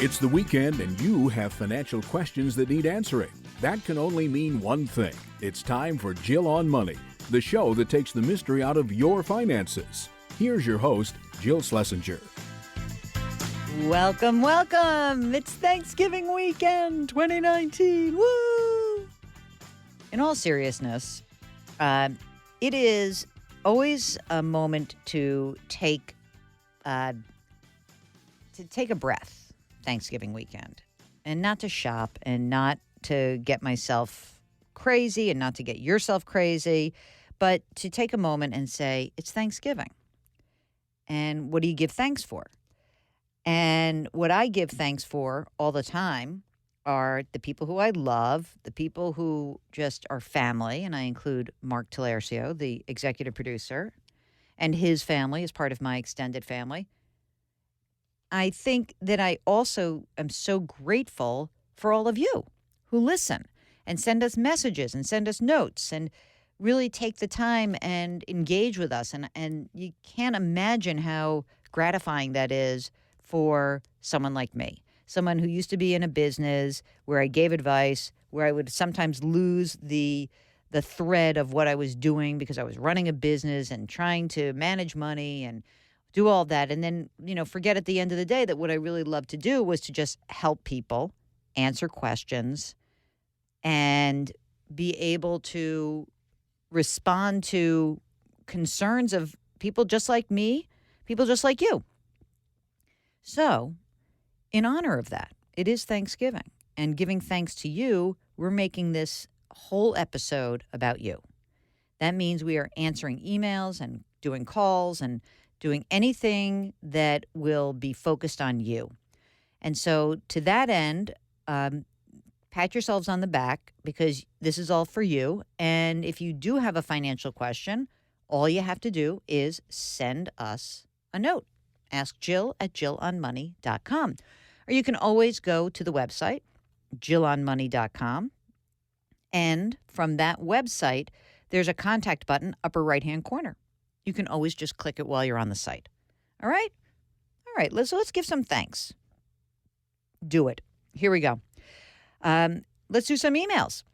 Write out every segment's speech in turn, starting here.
It's the weekend and you have financial questions that need answering. That can only mean one thing. It's time for Jill on Money, the show that takes the mystery out of your finances. Here's your host, Jill Schlesinger. Welcome, welcome. It's Thanksgiving weekend 2019. Woo! In all seriousness, it is always a moment to take a breath. Thanksgiving weekend, and not to shop and not to get myself crazy and not to get yourself crazy, but to take a moment and say, it's Thanksgiving. And what do you give thanks for? And what I give thanks for all the time are the people who I love, the people who just are family, and I include Mark Talercio, the executive producer, and his family is part of my extended family. I think that I also am so grateful for all of you who listen and send us messages and send us notes and really take the time and engage with us. And you can't imagine how gratifying that is for someone like me, someone who used to be in a business where I gave advice, where I would sometimes lose the thread of what I was doing because I was running a business and trying to manage money and do all that, and then, forget at the end of the day that what I really loved to do was to just help people, answer questions, and be able to respond to concerns of people just like me, people just like you. So, in honor of that, it is Thanksgiving, and giving thanks to you, we're making this whole episode about you. That means we are answering emails and doing calls and doing anything that will be focused on you. And so to that end, pat yourselves on the back because this is all for you. And if you do have a financial question, all you have to do is send us a note. Ask Jill at jillonmoney.com. Or you can always go to the website, jillonmoney.com. And from that website, there's a contact button, upper right-hand corner. You can always just click it while you're on the site. All right? All right, let's give some thanks. Do it. Here we go. Let's do some emails.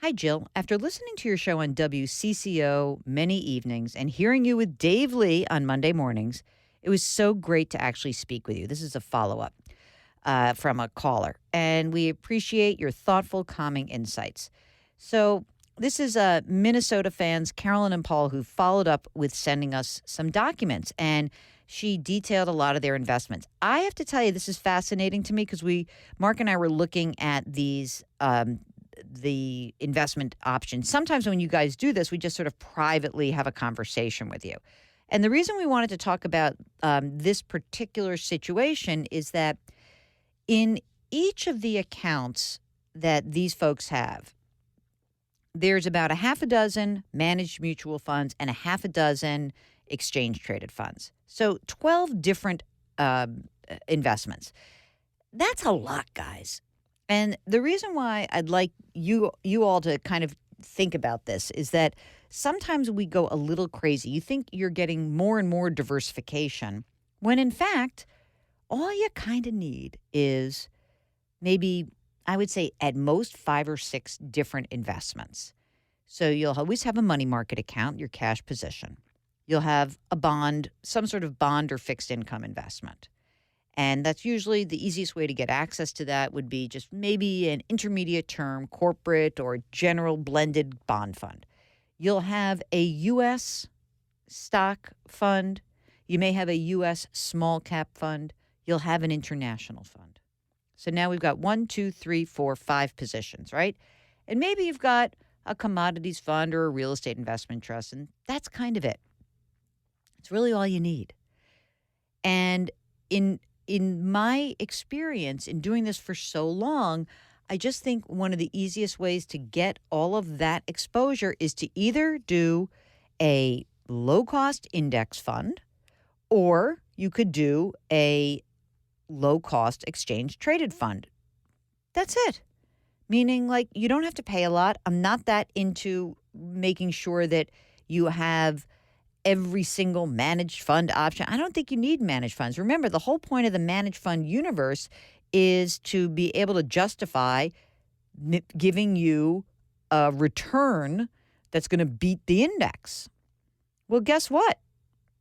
Hi, Jill. After listening to your show on WCCO many evenings and hearing you with Dave Lee on Monday mornings, it was so great to actually speak with you. This is a follow-up from a caller, and we appreciate your thoughtful, calming insights. So this is Minnesota fans, Carolyn and Paul, who followed up with sending us some documents, and she detailed a lot of their investments. I have to tell you, this is fascinating to me because Mark and I were looking at these, the investment options. Sometimes when you guys do this, we just sort of privately have a conversation with you. And the reason we wanted to talk about this particular situation is that in each of the accounts that these folks have, there's about a half a dozen managed mutual funds and a half a dozen exchange-traded funds. So 12 different investments. That's a lot, guys. And the reason why I'd like you all to kind of think about this is that sometimes we go a little crazy. You think you're getting more and more diversification, when in fact, all you kind of need is maybe, I would say, at most 5 or 6 different investments. So you'll always have a money market account, your cash position. You'll have a bond, some sort of bond or fixed income investment. And that's usually the easiest way to get access to that would be just maybe an intermediate term corporate or general blended bond fund. You'll have a U.S. stock fund. You may have a U.S. small cap fund. You'll have an international fund. So now we've got 1, 2, 3, 4, 5 positions, right? And maybe you've got a commodities fund or a real estate investment trust, and that's kind of it. It's really all you need. And in my experience in doing this for so long, I just think one of the easiest ways to get all of that exposure is to either do a low-cost index fund, or you could do a low-cost exchange-traded fund. That's it. Meaning, like, you don't have to pay a lot. I'm not that into making sure that you have every single managed fund option. I don't think you need managed funds. Remember, the whole point of the managed fund universe is to be able to justify giving you a return that's going to beat the index. Well, guess what?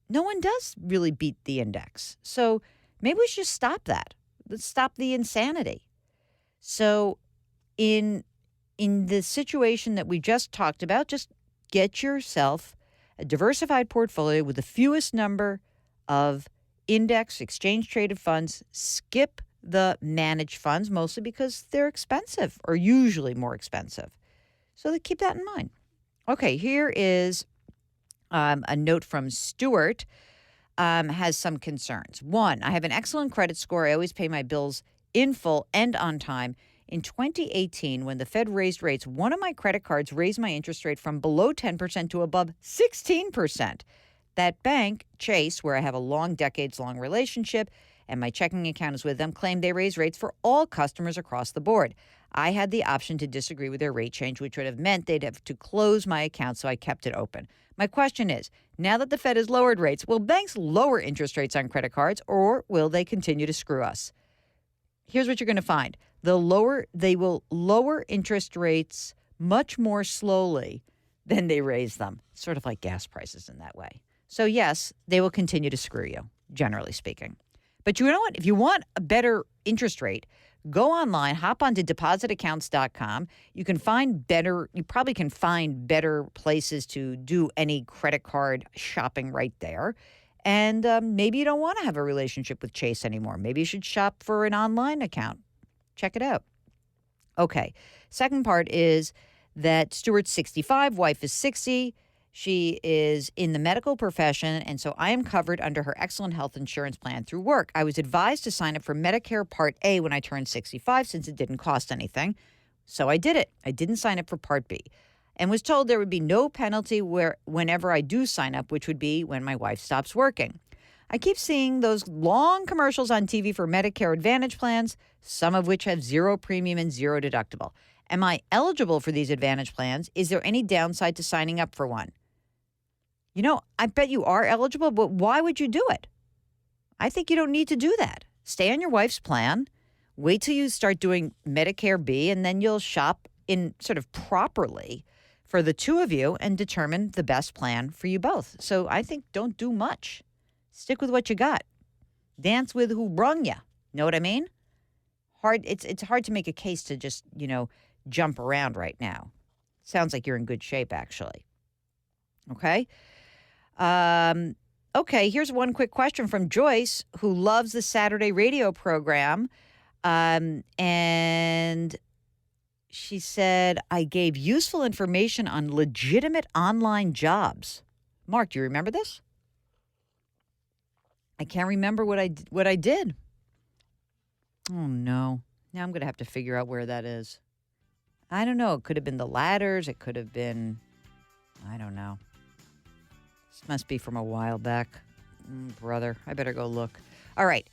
No one does really beat the index. So maybe we should just stop that. Let's stop the insanity. So in the situation that we just talked about, just get yourself a diversified portfolio with the fewest number of index exchange-traded funds. Skip the managed funds, mostly because they're expensive or usually more expensive. So keep that in mind. Okay, here is a note from Stuart. Has some concerns. One, I have an excellent credit score. I always pay my bills in full and on time. In 2018, when the Fed raised rates, one of my credit cards raised my interest rate from below 10% to above 16%. That bank, Chase, where I have a decades-long relationship, and my checking account is with them, claimed they raise rates for all customers across the board. I had the option to disagree with their rate change, which would have meant they'd have to close my account, so I kept it open. My question is, now that the Fed has lowered rates, will banks lower interest rates on credit cards, or will they continue to screw us? Here's what you're going to find. They will lower interest rates much more slowly than they raise them, sort of like gas prices in that way. So yes, they will continue to screw you, generally speaking. But you know what? If you want a better interest rate, go online, hop onto depositaccounts.com. You probably can find better places to do any credit card shopping right there. And maybe you don't want to have a relationship with Chase anymore. Maybe you should shop for an online account. Check it out. Okay. Second part is that Stuart's 65, wife is 60. She is in the medical profession, and so I am covered under her excellent health insurance plan through work. I was advised to sign up for Medicare Part A when I turned 65 since it didn't cost anything. So I did it. I didn't sign up for Part B and was told there would be no penalty whenever I do sign up, which would be when my wife stops working. I keep seeing those long commercials on TV for Medicare Advantage plans, some of which have zero premium and zero deductible. Am I eligible for these Advantage plans? Is there any downside to signing up for one? You know, I bet you are eligible, but why would you do it? I think you don't need to do that. Stay on your wife's plan. Wait till you start doing Medicare B, and then you'll shop in sort of properly for the two of you and determine the best plan for you both. So I think don't do much. Stick with what you got. Dance with who brung you. Know what I mean? It's hard to make a case to just, jump around right now. Sounds like you're in good shape, actually. Okay? Okay, here's one quick question from Joyce, who loves the Saturday radio program. And she said, I gave useful information on legitimate online jobs. Mark, do you remember this? I can't remember what I did. Oh, no. Now I'm going to have to figure out where that is. I don't know. It could have been the ladders. It could have been, I don't know. This must be from a while back. Brother, I better go look. All right.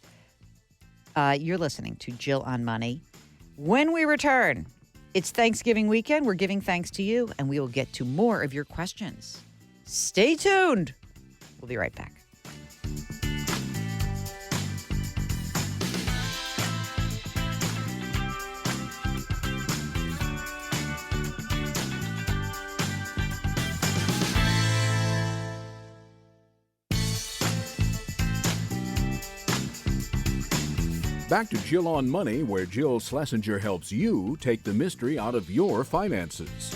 You're listening to Jill on Money. When we return, it's Thanksgiving weekend. We're giving thanks to you, and we will get to more of your questions. Stay tuned. We'll be right back. Back to Jill on Money, where Jill Schlesinger helps you take the mystery out of your finances.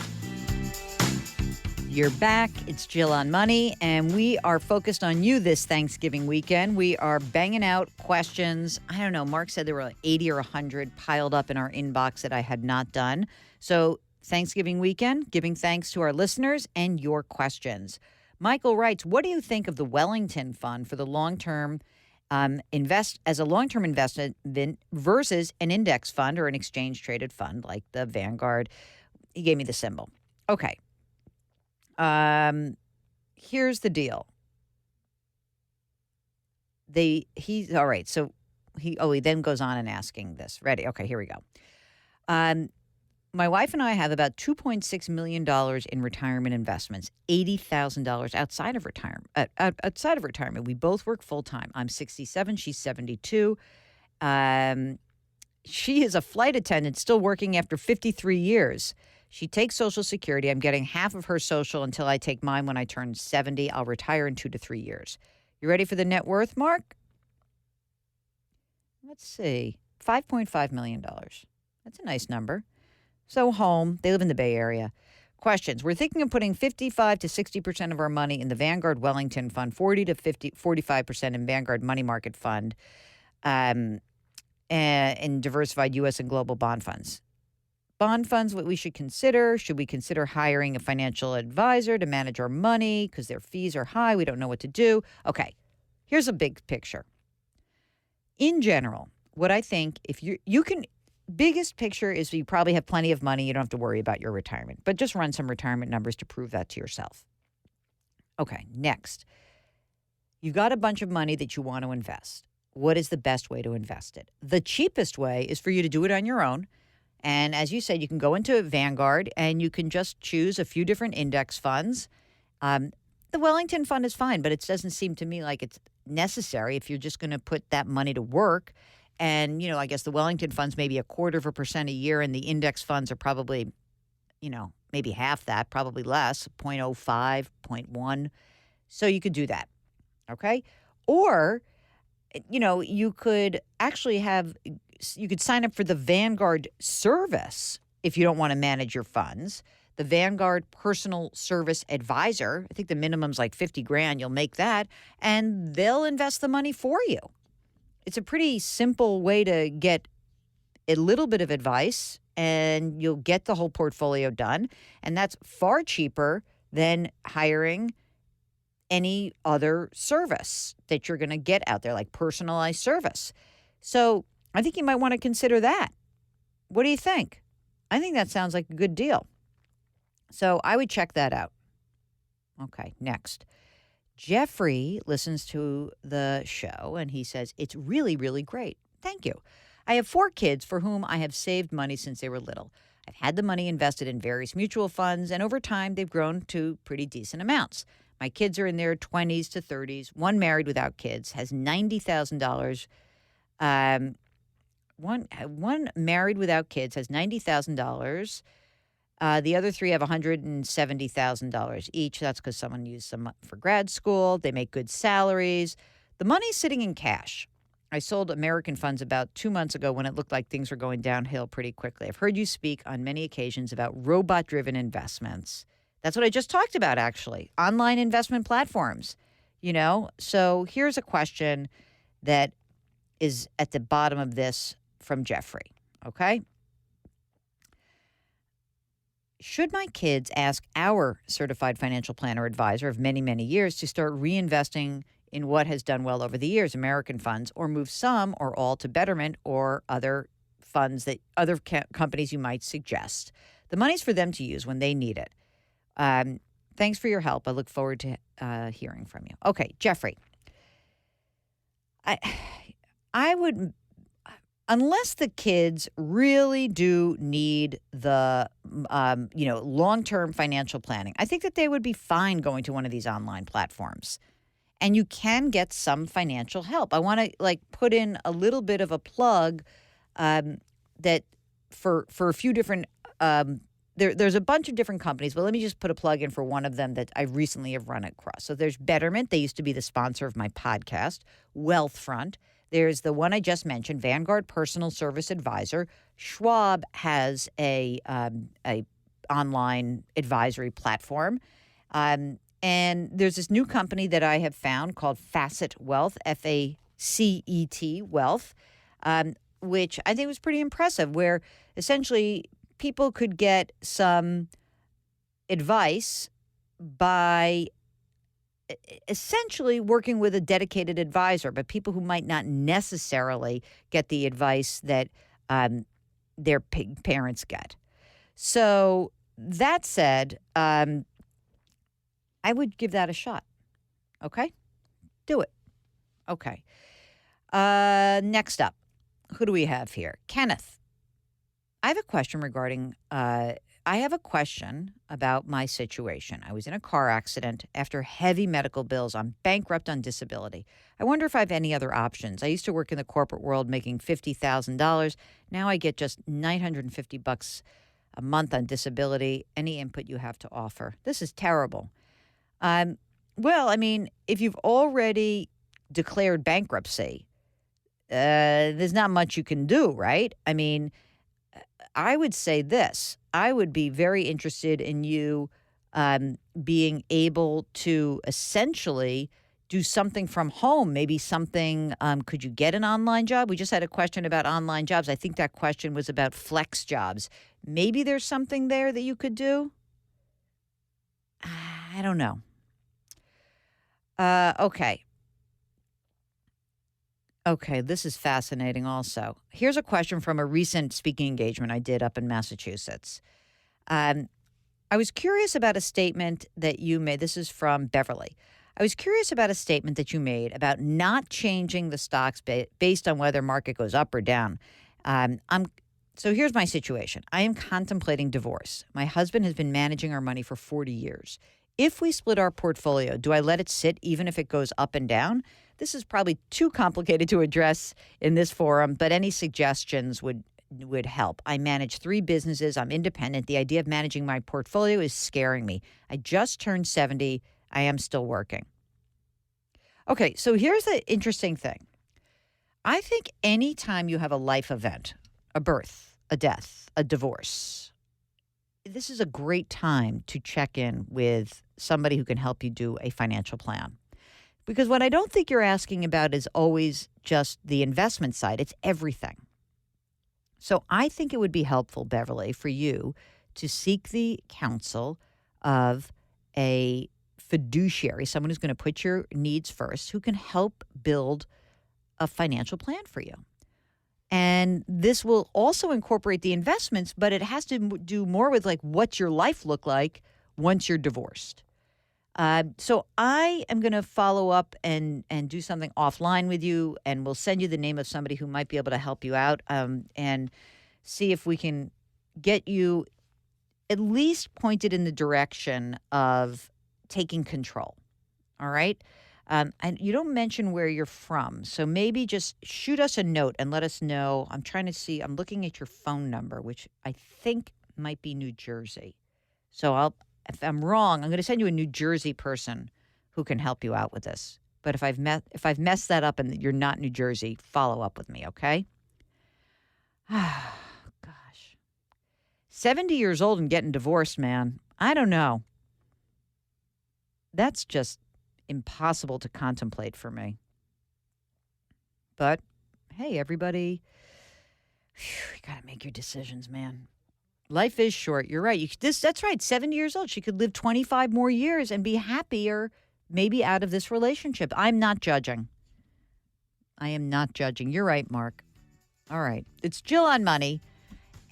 You're back. It's Jill on Money, and we are focused on you this Thanksgiving weekend. We are banging out questions. I don't know. Mark said there were like 80 or 100 piled up in our inbox that I had not done. So Thanksgiving weekend, giving thanks to our listeners and your questions. Michael writes, what do you think of the Wellington Fund for the long-term invest as a long-term investment versus an index fund or an exchange-traded fund like the Vanguard? He gave me the symbol. Okay. Here's the deal. All right. So he then goes on and asking this. Ready? Okay, here we go. my wife and I have about $2.6 million in retirement investments, $80,000 outside of retirement. Outside of retirement, we both work full time. I'm 67, she's 72. She is a flight attendant still working after 53 years. She takes Social Security. I'm getting half of her social until I take mine when I turn 70. I'll retire in 2 to 3 years. You ready for the net worth, Mark? Let's see. $5.5 million. That's a nice number. So home. They live in the Bay Area. Questions. We're thinking of putting 55 to 60% of our money in the Vanguard Wellington Fund, 45% in Vanguard Money Market Fund, and diversified U.S. and global bond funds. Bond funds, what we should consider. Should we consider hiring a financial advisor to manage our money because their fees are high? We don't know what to do. Okay, here's a big picture. In general, what I think, if you can, biggest picture is you probably have plenty of money. You don't have to worry about your retirement, but just run some retirement numbers to prove that to yourself. Okay, next. You've got a bunch of money that you want to invest. What is the best way to invest it? The cheapest way is for you to do it on your own. And as you said, you can go into Vanguard and you can just choose a few different index funds. The Wellington Fund is fine, but it doesn't seem to me like it's necessary if you're just going to put that money to work. And, I guess the Wellington Fund's maybe 0.25% a year, and the index funds are probably, maybe half that, probably less, 0.05, 0.1. So you could do that, okay? Or, you could actually you could sign up for the Vanguard service if you don't want to manage your funds. The Vanguard Personal Service Advisor, I think the minimum's like $50,000. You'll make that, and they'll invest the money for you. It's a pretty simple way to get a little bit of advice, and you'll get the whole portfolio done. And that's far cheaper than hiring any other service that you're going to get out there, like personalized service. So I think you might want to consider that. What do you think? I think that sounds like a good deal. So I would check that out. Okay, next. Jeffrey listens to the show and he says, it's really, really great. Thank you. I have 4 kids for whom I have saved money since they were little. I've had the money invested in various mutual funds, and over time they've grown to pretty decent amounts. My kids are in their 20s to 30s. One married without kids has $90,000. One married without kids has $90,000. The other 3 have $170,000 each. That's because someone used some for grad school. They make good salaries. The money's sitting in cash. I sold American funds about 2 months ago when it looked like things were going downhill pretty quickly. I've heard you speak on many occasions about robot-driven investments. That's what I just talked about, actually. Online investment platforms, So here's a question that is at the bottom of this from Jeffrey, okay? Should my kids ask our certified financial planner advisor of many, many years to start reinvesting in what has done well over the years, American funds, or move some or all to Betterment or other funds that other companies you might suggest? The money's for them to use when they need it. Thanks for your help. I look forward to hearing from you. Okay, Jeffrey. I would, unless the kids really do need the, long-term financial planning, I think that they would be fine going to one of these online platforms. And you can get some financial help. I want to put in a little bit of a plug that for a few different there's a bunch of different companies, but let me just put a plug in for one of them that I recently have run across. So there's Betterment. They used to be the sponsor of my podcast. Wealthfront. There's the one I just mentioned, Vanguard Personal Service Advisor. Schwab has a online advisory platform. And there's this new company that I have found called Facet Wealth, F-A-C-E-T Wealth, which I think was pretty impressive, where essentially people could get some advice by essentially working with a dedicated advisor, but people who might not necessarily get the advice that their parents get. So that said, I would give that a shot. Okay? Do it. Okay. Next up, who do we have here? Kenneth. I have a question regarding. I have a question about my situation. I was in a car accident after heavy medical bills. I'm bankrupt on disability. I wonder if I have any other options. I used to work in the corporate world making $50,000. Now I get just $950 a month on disability. Any input you have to offer? This is terrible. Um, well, I mean, if you've already declared bankruptcy, there's not much you can do, right? I mean, I would say this. I would be very interested in you being able to essentially do something from home, maybe something. Could you get an online job? We just had a question about online jobs. I think that question was about flex jobs. Maybe there's something there that you could do. I don't know. Okay. Okay, this is fascinating also. Here's a question from a recent speaking engagement I did up in Massachusetts. I was curious about a statement that you made. This is from Beverly. I was curious about a statement that you made about not changing the stocks based on whether market goes up or down. So here's my situation. I am contemplating divorce. My husband has been managing our money for 40 years. If we split our portfolio, do I let it sit even if it goes up and down? This is probably too complicated to address in this forum, but any suggestions would help. I manage 3 businesses. I'm independent. The idea of managing my portfolio is scaring me. I just turned 70. I am still working. Okay, so here's the interesting thing. I think anytime you have a life event, a birth, a death, a divorce, this is a great time to check in with somebody who can help you do a financial plan. Because what I don't think you're asking about is always just the investment side. It's everything. So I think it would be helpful, Beverly, for you to seek the counsel of a fiduciary, someone who's going to put your needs first, who can help build a financial plan for you. And this will also incorporate the investments, but it has to do more with like what's your life look like once you're divorced. So I am going to follow up and do something offline with you, and we'll send you the name of somebody who might be able to help you out and see if we can get you at least pointed in the direction of taking control. All right? And you don't mention where you're from, so maybe just shoot us a note and let us know. I'm trying to see. I'm looking at your phone number, which I think might be New Jersey. So if I'm wrong, I'm going to send you a New Jersey person who can help you out with this. But if I've messed that up and you're not New Jersey, follow up with me, okay? Ah, gosh. 70 years old and getting divorced, man. I don't know. That's just impossible to contemplate for me. But hey, everybody, you got to make your decisions, man. Life is short. You're right. That's right. 70 years old. She could live 25 more years and be happier, maybe out of this relationship. I'm not judging. I am not judging. You're right, Mark. All right. It's Jill on Money.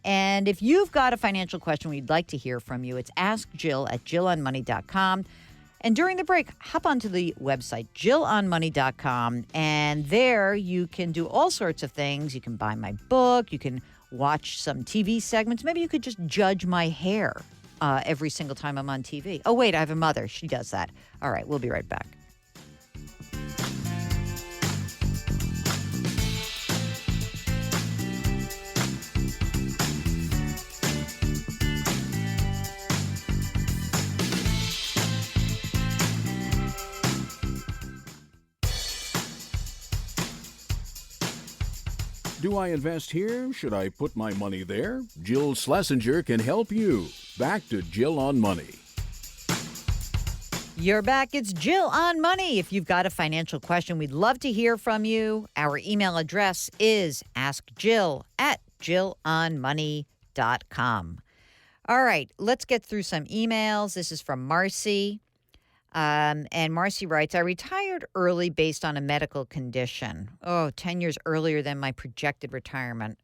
And if you've got a financial question we'd like to hear from you, it's askjill@jillonmoney.com. And during the break, hop onto the website, jillonmoney.com. And there you can do all sorts of things. You can buy my book. You can watch some TV segments. Maybe you could just judge my hair every single time I'm on TV. Oh, wait, I have a mother. She does that. All right, we'll be right back. Do I invest here? Should I put my money there? Jill Schlesinger can help you. Back to Jill on Money. You're back. It's Jill on Money. If you've got a financial question, we'd love to hear from you. Our email address is askjill@jillonmoney.com. All right, let's get through some emails. This is from Marcy. And Marcy writes, I retired early based on a medical condition. 10 years earlier than my projected retirement.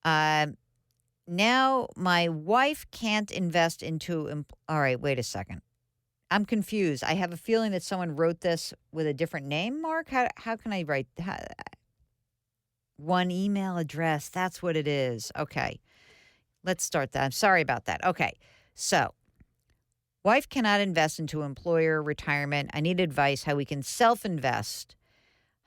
Now my wife can't invest into... All right, wait a second. I'm confused. I have a feeling that someone wrote this with a different name, Mark. How can I write that? One email address. That's what it is. Okay. Let's start that. I'm sorry about that. Okay. So, wife cannot invest into employer retirement. I need advice how we can self invest.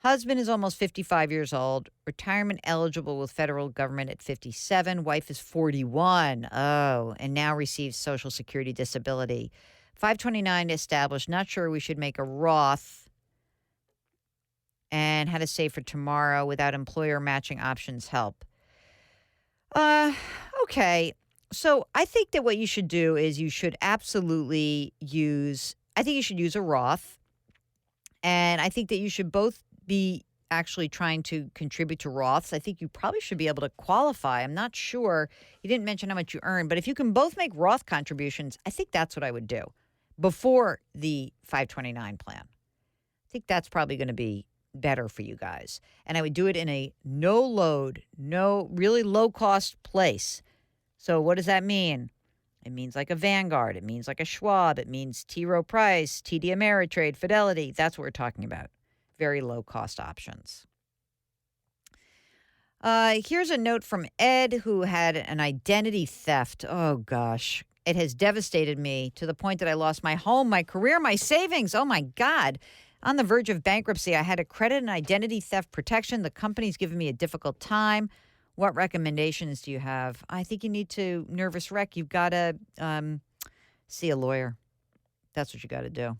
Husband is almost 55 years old, retirement eligible with federal government at 57. Wife is 41. Oh, and now receives Social Security disability. 529 established. Not sure we should make a Roth, and how to save for tomorrow without employer matching options help. Uh, okay. So I think that what you should do is you should absolutely use, I think you should use a Roth. And I think that you should both be actually trying to contribute to Roths. I think you probably should be able to qualify. I'm not sure. You didn't mention how much you earn, but if you can both make Roth contributions, I think that's what I would do before the 529 plan. I think that's probably going to be better for you guys. And I would do it in a no load, no really low cost place. So what does that mean? It means like a Vanguard. It means like a Schwab. It means T. Rowe Price, TD Ameritrade, Fidelity. That's what we're talking about. Very low cost options. Here's a note from Ed, who had an identity theft. Oh, gosh. It has devastated me to the point that I lost my home, my career, my savings. Oh, my God. On the verge of bankruptcy, I had a credit and identity theft protection. The company's given me a difficult time. What recommendations do you have? I think you need to nervous wreck. You've got to see a lawyer. That's what you got to do.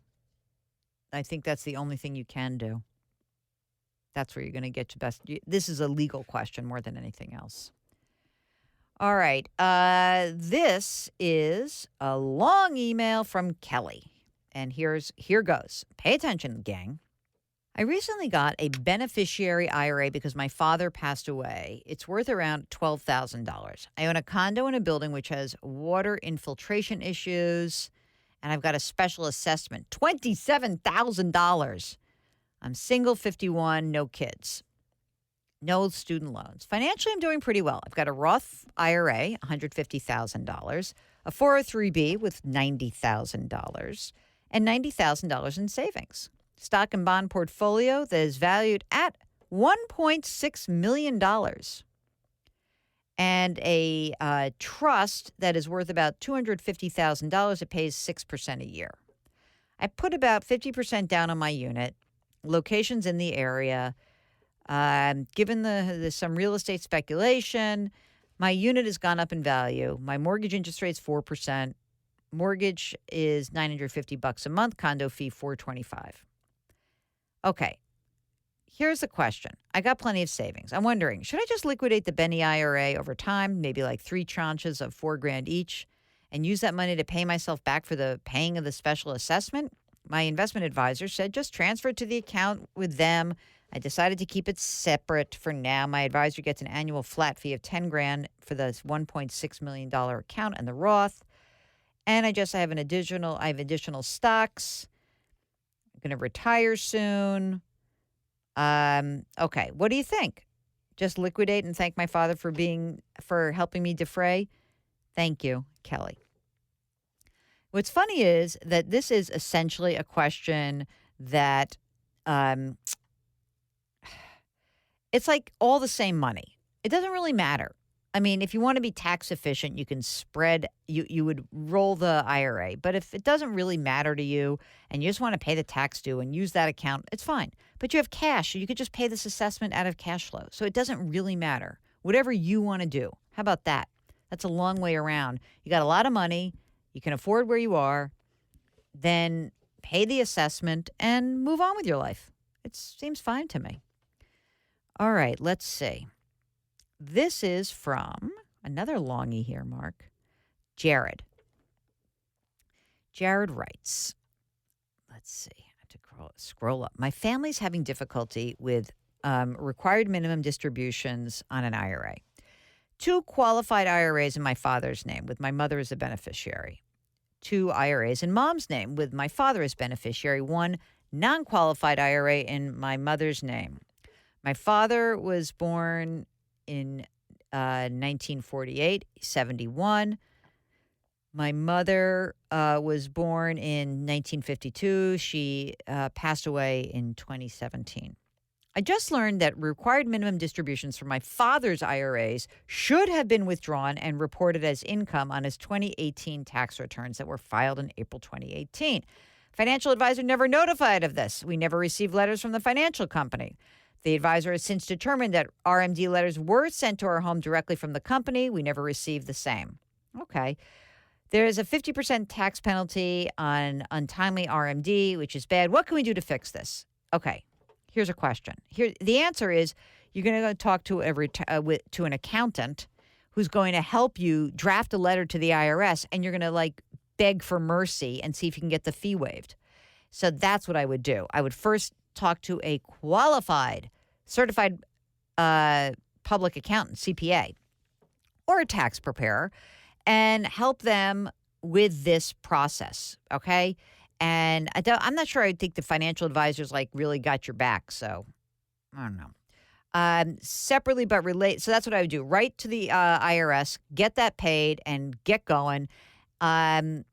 I think that's the only thing you can do. That's where you're going to get your best. This is a legal question more than anything else. All right. This is a long email from Kelly. And here goes. Pay attention, gang. I recently got a beneficiary IRA because my father passed away. It's worth around $12,000. I own a condo in a building which has water infiltration issues, and I've got a special assessment, $27,000. I'm single, 51, no kids, no student loans. Financially, I'm doing pretty well. I've got a Roth IRA, $150,000, a 403B with $90,000, and $90,000 in savings. Stock and bond portfolio that is valued at $1.6 million. And a trust that is worth about $250,000. It pays 6% a year. I put about 50% down on my unit. Locations in the area. Given the some real estate speculation, my unit has gone up in value. My mortgage interest rate is 4%. Mortgage is $950 a month. Condo fee $425. Okay, here's the question. I got plenty of savings. I'm wondering, should I just liquidate the Benny IRA over time, maybe like 3 tranches of $4,000 each, and use that money to pay myself back for the paying of the special assessment? My investment advisor said just transfer it to the account with them. I decided to keep it separate for now. My advisor gets an annual flat fee of $10,000 for the $1.6 million account and the Roth. And I have additional stocks. Going to retire soon. Okay, what do you think? Just liquidate and thank my father for helping me defray? Thank you, Kelly. What's funny is that this is essentially a question that it's like all the same money. It doesn't really matter. I mean, if you want to be tax efficient, you can spread, you would roll the IRA. But if it doesn't really matter to you and you just want to pay the tax due and use that account, it's fine. But you have cash. You could just pay this assessment out of cash flow. So it doesn't really matter. Whatever you want to do. How about that? That's a long way around. You got a lot of money. You can afford where you are. Then pay the assessment and move on with your life. It seems fine to me. All right, let's see. This is from another longie here, Mark. Jared. Jared writes, let's see, I have to scroll up. My family's having difficulty with required minimum distributions on an IRA. 2 qualified IRAs in my father's name with my mother as a beneficiary. 2 IRAs in mom's name with my father as beneficiary. 1 non-qualified IRA in my mother's name. My father was born in 1948, 71. My mother was born in 1952. She passed away in 2017. I just learned that required minimum distributions from my father's IRAs should have been withdrawn and reported as income on his 2018 tax returns that were filed in April 2018. Financial advisor never notified of this. We never received letters from the financial company. The advisor has since determined that RMD letters were sent to our home directly from the company. We never received the same. Okay. There is a 50% tax penalty on untimely RMD, which is bad. What can we do to fix this? Okay. Here's a question. The answer is you're going to go talk to to an accountant who's going to help you draft a letter to the IRS, and you're going to beg for mercy and see if you can get the fee waived. So that's what I would do. I would first talk to a qualified, certified public accountant, CPA, or a tax preparer, and help them with this process. Okay. And I'm not sure I think the financial advisors really got your back. So I don't know. Separately but relate. So that's what I would do. Write to the IRS, get that paid, and get going. Then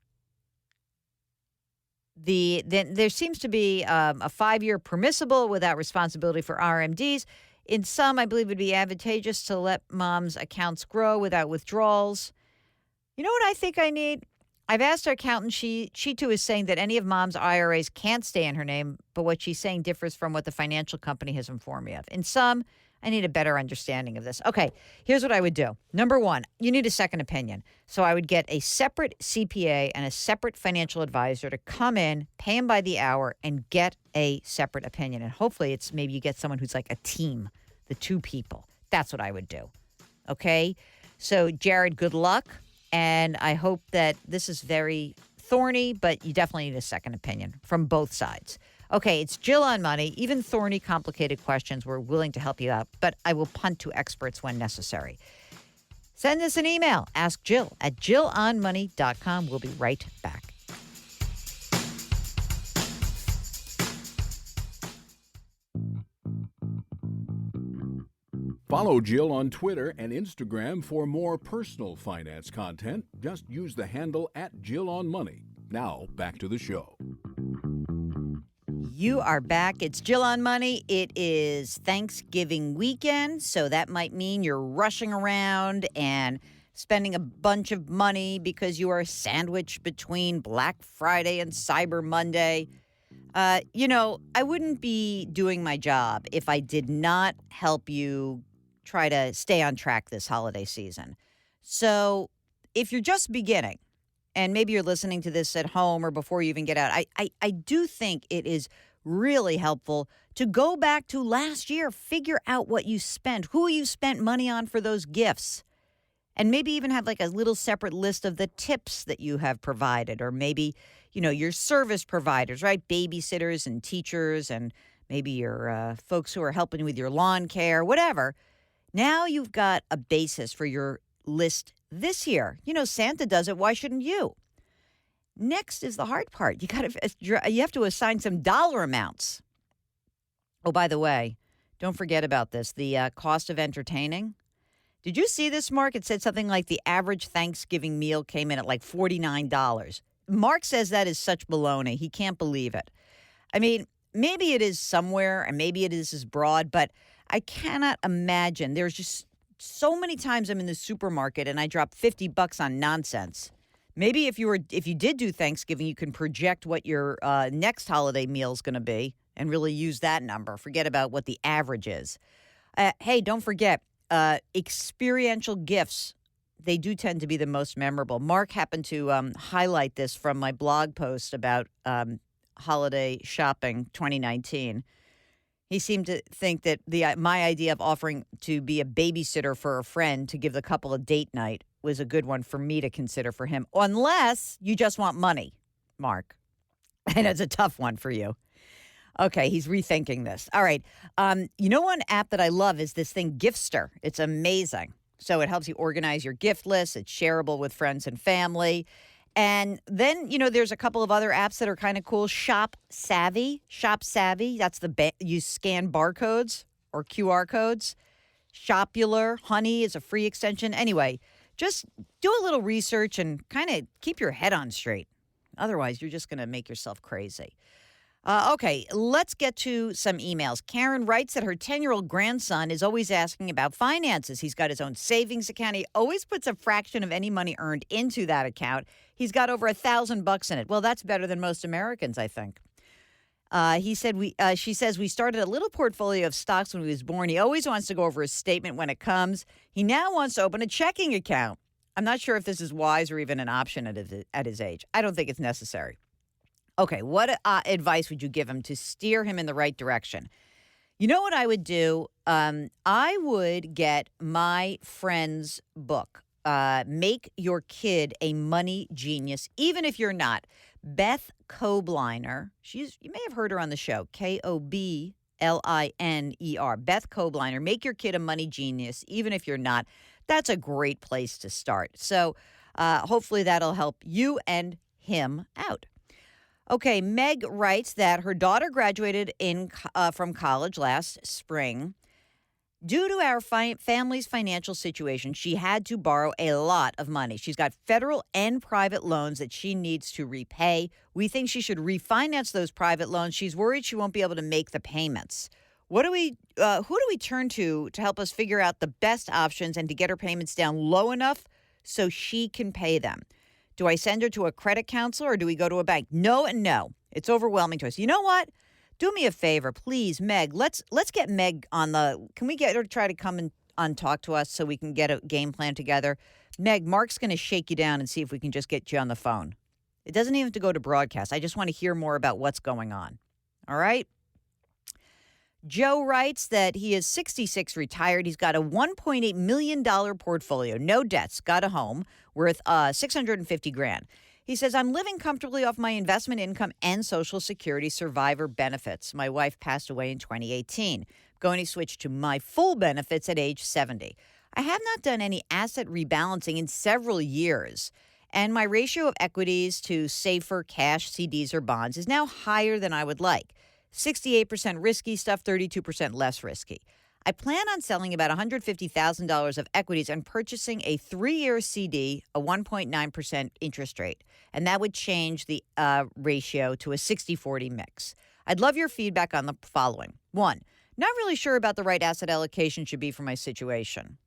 there seems to be a 5-year permissible without responsibility for RMDs. In some, I believe it would be advantageous to let mom's accounts grow without withdrawals. You know what I think I need? I've asked our accountant. She too is saying that any of mom's IRAs can't stay in her name, but what she's saying differs from what the financial company has informed me of. In some, I need a better understanding of this. Okay, here's what I would do. Number one, you need a second opinion. So I would get a separate CPA and a separate financial advisor to come in, pay him by the hour, and get a separate opinion. And hopefully maybe you get someone who's like a team, the two people. That's what I would do. Okay? So Jared, good luck. And I hope that this is very thorny, but you definitely need a second opinion from both sides. Okay, it's Jill on Money. Even thorny, complicated questions, we're willing to help you out, but I will punt to experts when necessary. Send us an email. Ask Jill at JillOnMoney.com. We'll be right back. Follow Jill on Twitter and Instagram for more personal finance content. Just use the handle @JillOnMoney. Now, back to the show. You are back. It's Jill on Money. It is Thanksgiving weekend, so that might mean you're rushing around and spending a bunch of money because you are sandwiched between Black Friday and Cyber Monday. I wouldn't be doing my job if I did not help you try to stay on track this holiday season. So if you're just beginning, and maybe you're listening to this at home or before you even get out, I do think it is really helpful to go back to last year, figure out what you spent, who you spent money on for those gifts, and maybe even have a little separate list of the tips that you have provided, or maybe, your service providers, right? Babysitters and teachers, and maybe your folks who are helping with your lawn care, whatever. Now you've got a basis for your list this year. Santa does it. Why shouldn't you? Next is the hard part. You have to assign some dollar amounts. Oh, by the way, don't forget about this. The cost of entertaining. Did you see this, Mark? It said something like the average Thanksgiving meal came in at $49. Mark says that is such baloney. He can't believe it. I mean, maybe it is somewhere, and maybe it is as broad, but I cannot imagine. There's just so many times I'm in the supermarket and I drop $50 on nonsense. Maybe if you did do Thanksgiving, you can project what your next holiday meal is going to be and really use that number. Forget about what the average is. Hey, don't forget, experiential gifts. They do tend to be the most memorable. Mark happened to highlight this from my blog post about holiday shopping 2019. He seemed to think that my idea of offering to be a babysitter for a friend to give the couple a date night was a good one for me to consider for him, unless you just want money, Mark. And it's a tough one for you. Okay, he's rethinking this. All right. One app that I love is this thing, Giftster. It's amazing. So it helps you organize your gift list. It's shareable with friends and family. And then, there's a couple of other apps that are kind of cool. Shop Savvy. That's you scan barcodes or QR codes. Shopular. Honey is a free extension. Anyway, just do a little research and kind of keep your head on straight. Otherwise, you're just going to make yourself crazy. Okay, let's get to some emails. Karen writes that her 10-year-old grandson is always asking about finances. He's got his own savings account. He always puts a fraction of any money earned into that account. He's got over $1,000 in it. Well, that's better than most Americans, I think. She says we started a little portfolio of stocks when he was born. He always wants to go over his statement when it comes. He now wants to open a checking account. I'm not sure if this is wise or even an option at his age. I don't think it's necessary. Okay, what advice would you give him to steer him in the right direction? You know what I would do? I would get my friend's book, Make Your Kid a Money Genius, even if you're not. Beth Kobliner, you may have heard her on the show, Kobliner. Beth Kobliner, Make Your Kid a Money Genius, even if you're not. That's a great place to start. So hopefully that'll help you and him out. Okay, Meg writes that her daughter graduated from college last spring. Due to our family's financial situation, she had to borrow a lot of money. She's got federal and private loans that she needs to repay. We think she should refinance those private loans. She's worried she won't be able to make the payments. Who do we turn to help us figure out the best options and to get her payments down low enough so she can pay them? Do I send her to a credit counselor or do we go to a bank? No and no. It's overwhelming to us. You know what? Do me a favor, please, Meg. Let's get Meg on can we get her to try to come and talk to us so we can get a game plan together? Meg, Mark's going to shake you down and see if we can just get you on the phone. It doesn't even have to go to broadcast. I just want to hear more about what's going on. All right? Joe writes that he is 66, retired. He's got a $1.8 million portfolio, no debts, got a home worth $650,000. He says, I'm living comfortably off my investment income and Social Security survivor benefits. My wife passed away in 2018. I'm going to switch to my full benefits at age 70. I have not done any asset rebalancing in several years, and my ratio of equities to safer cash, CDs, or bonds is now higher than I would like. 68% risky stuff, 32% less risky. I plan on selling about $150,000 of equities and purchasing a 3-year CD, a 1.9% interest rate. And that would change the ratio to a 60-40 mix. I'd love your feedback on the following. 1, not really sure about the right asset allocation should be for my situation.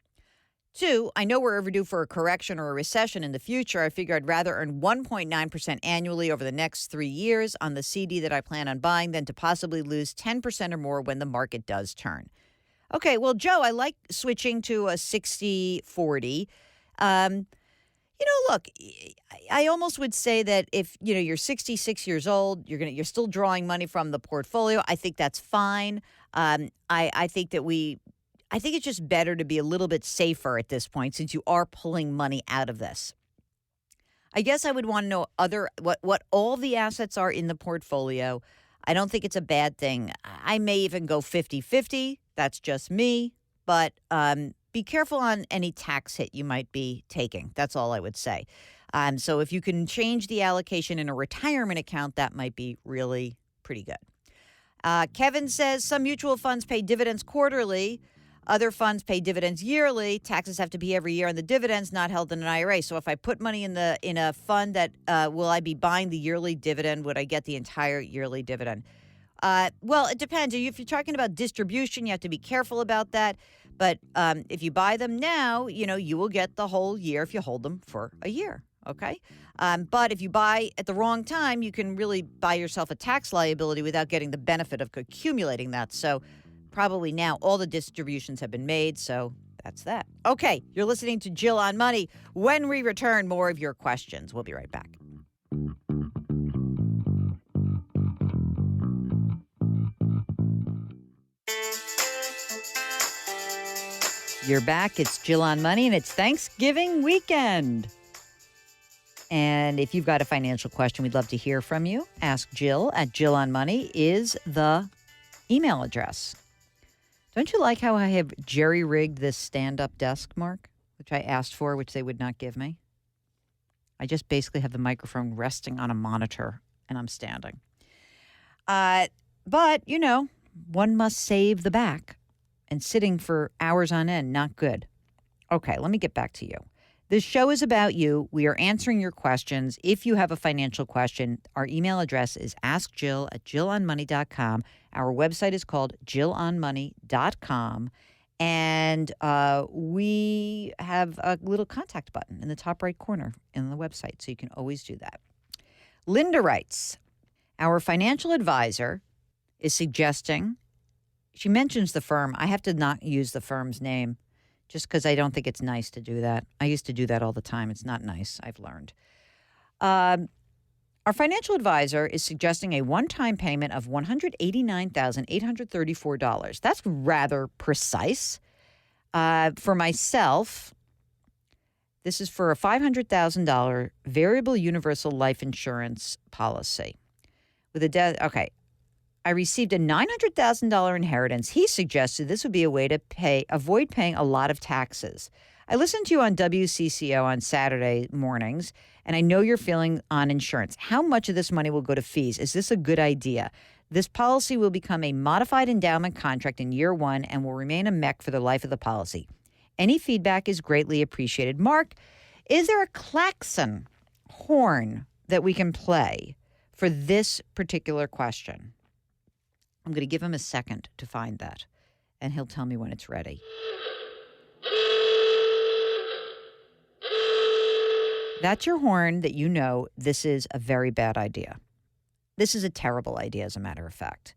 2, I know we're overdue for a correction or a recession in the future. I figure I'd rather earn 1.9% annually over the next 3 years on the CD that I plan on buying than to possibly lose 10% or more when the market does turn. Okay, well, Joe, I like switching to a 60-40. Look, I almost would say that if, you're 66 years old, you're still drawing money from the portfolio. I think that's fine. I think it's just better to be a little bit safer at this point since you are pulling money out of this. I guess I would want to know what all the assets are in the portfolio. I don't think it's a bad thing. I may even go 50-50. That's just me. But be careful on any tax hit you might be taking. That's all I would say. So if you can change the allocation in a retirement account, that might be really pretty good. Kevin says some mutual funds pay dividends quarterly. Other funds pay dividends yearly. Taxes have to be every year on the dividends, not held in an IRA. So if I put money in a fund, that will I be buying the yearly dividend? Would I get the entire yearly dividend? Well, it depends. If you're talking about distribution, you have to be careful about that. But if you buy them now, you will get the whole year if you hold them for a year. Okay. But if you buy at the wrong time, you can really buy yourself a tax liability without getting the benefit of accumulating that. So probably now all the distributions have been made. So that's that. Okay. You're listening to Jill on Money. When we return, more of your questions. We'll be right back. You're back. It's Jill on Money, and it's Thanksgiving weekend. And if you've got a financial question, we'd love to hear from you. Ask Jill at Jill on Money is the email address. Don't you like how I have jerry-rigged this stand-up desk, Mark, which I asked for, which they would not give me? I just basically have the microphone resting on a monitor, and I'm standing. But, one must save the back. And sitting for hours on end, not good. Okay, let me get back to you. This show is about you. We are answering your questions. If you have a financial question, our email address is askjill@jillonmoney.com. Our website is called jillonmoney.com. And we have a little contact button in the top right corner in the website, so you can always do that. Linda writes, our financial advisor is suggesting, she mentions the firm. I have to not use the firm's name just because I don't think it's nice to do that. I used to do that all the time. It's not nice, I've learned. Our financial advisor is suggesting a one-time payment of $189,834. That's rather precise. For myself, this is for a $500,000 variable universal life insurance policy. With a okay. I received a $900,000 inheritance. He suggested this would be a way to avoid paying a lot of taxes. I listened to you on WCCO on Saturday mornings, and I know your feeling on insurance. How much of this money will go to fees? Is this a good idea? This policy will become a modified endowment contract in year one and will remain a MEC for the life of the policy. Any feedback is greatly appreciated. Mark, is there a klaxon horn that we can play for this particular question? I'm going to give him a second to find that, and he'll tell me when it's ready. That's your horn that you know this is a very bad idea. This is a terrible idea, as a matter of fact.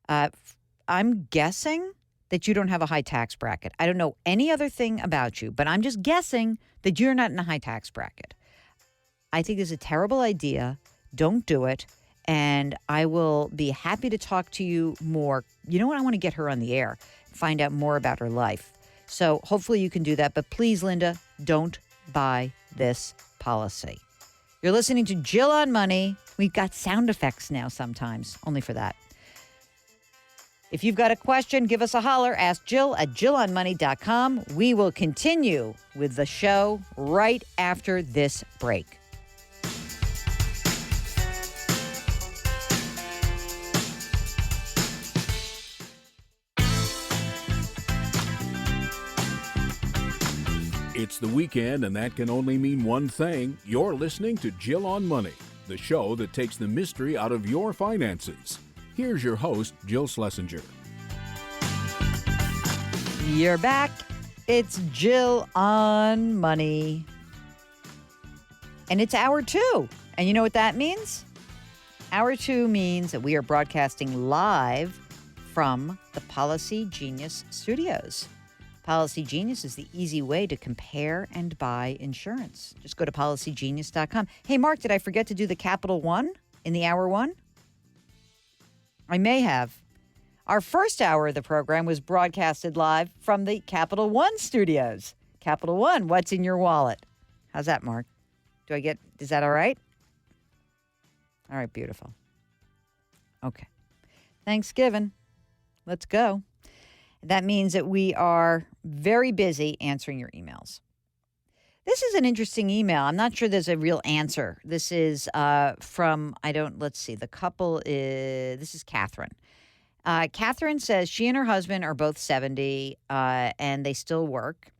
I'm guessing that you don't have a high tax bracket. I don't know any other thing about you, but I'm just guessing that you're not in a high tax bracket. I think it's a terrible idea. Don't do it. And I will be happy to talk to you more. You know what? I want to get her on the air, find out more about her life. So hopefully you can do that. But please, Linda, don't buy this policy. You're listening to Jill on Money. We've got sound effects now sometimes, only for that. If you've got a question, give us a holler. Ask Jill at jillonmoney.com. We will continue with the show right after this break. It's the weekend, and that can only mean one thing. You're listening to Jill on Money, the show that takes the mystery out of your finances. Here's your host, Jill Schlesinger. You're back. It's Jill on Money. And it's hour 2. And you know what that means? Hour 2 means that we are broadcasting live from the Policy Genius studios. Policy Genius is the easy way to compare and buy insurance. Just go to policygenius.com. Hey, Mark, did I forget to do the Capital One in the hour 1? I may have. Our first hour of the program was broadcasted live from the Capital One studios. Capital One, what's in your wallet? How's that, Mark? Is that all right? All right, beautiful. Okay. Thanksgiving. Let's go. That means that we are very busy answering your emails. This is an interesting email. I'm not sure there's a real answer. This is from, the couple this is Catherine. Catherine says she and her husband are both 70 and they still work.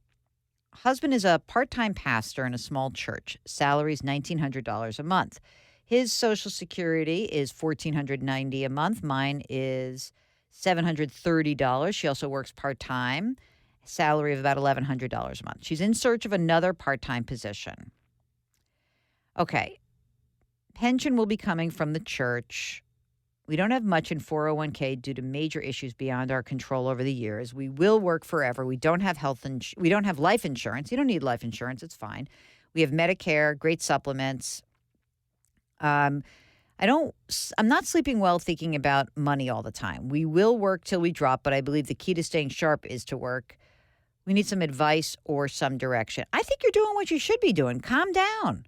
Husband is a part-time pastor in a small church. Salary is $1,900 a month. His Social Security is $1,490 a month. Mine is $730. She also works part-time. Salary of about $1,100 a month. She's in search of another part-time position. Okay. Pension will be coming from the church. We don't have much in 401k due to major issues beyond our control over the years. We will work forever. We don't have we don't have life insurance. You don't need life insurance. It's fine. We have Medicare, great supplements. I'm not sleeping well thinking about money all the time. We will work till we drop, but I believe the key to staying sharp is to work. We need some advice or some direction. I think you're doing what you should be doing. Calm down.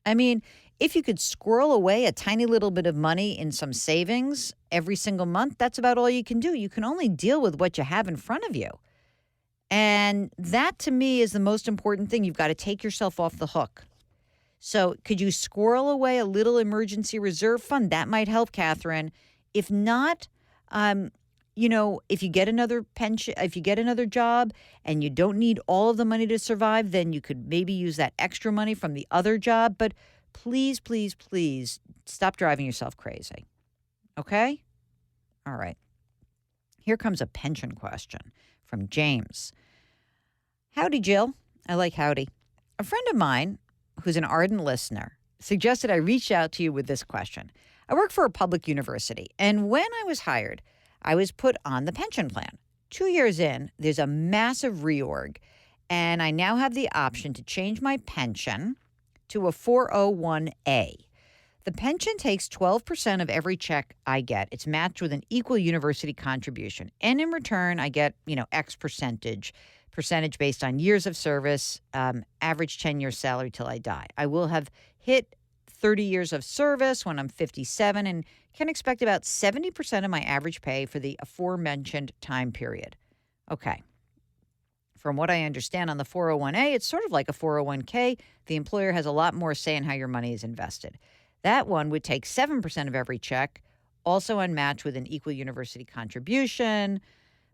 I mean, if you could squirrel away a tiny little bit of money in some savings every single month, that's about all you can do. You can only deal with what you have in front of you. And that, to me, is the most important thing. You've got to take yourself off the hook. So could you squirrel away a little emergency reserve fund? That might help, Catherine. If not, if you get another pension, if you get another job and you don't need all of the money to survive, then you could maybe use that extra money from the other job. But please, please, please stop driving yourself crazy. Okay? All right. Here comes a pension question from James. Howdy, Jill. I like howdy. A friend of mine, who's an ardent listener, suggested I reach out to you with this question. I work for a public university, and when I was hired, I was put on the pension plan. 2 years in, there's a massive reorg, and I now have the option to change my pension to a 401A. The pension takes 12% of every check I get. It's matched with an equal university contribution. And in return, I get, X percentage based on years of service, average 10-year salary till I die. I will have hit 30 years of service when I'm 57 and can expect about 70% of my average pay for the aforementioned time period. Okay. From what I understand on the 401A, it's sort of like a 401k. The employer has a lot more say in how your money is invested. That one would take 7% of every check, also unmatched with an equal university contribution,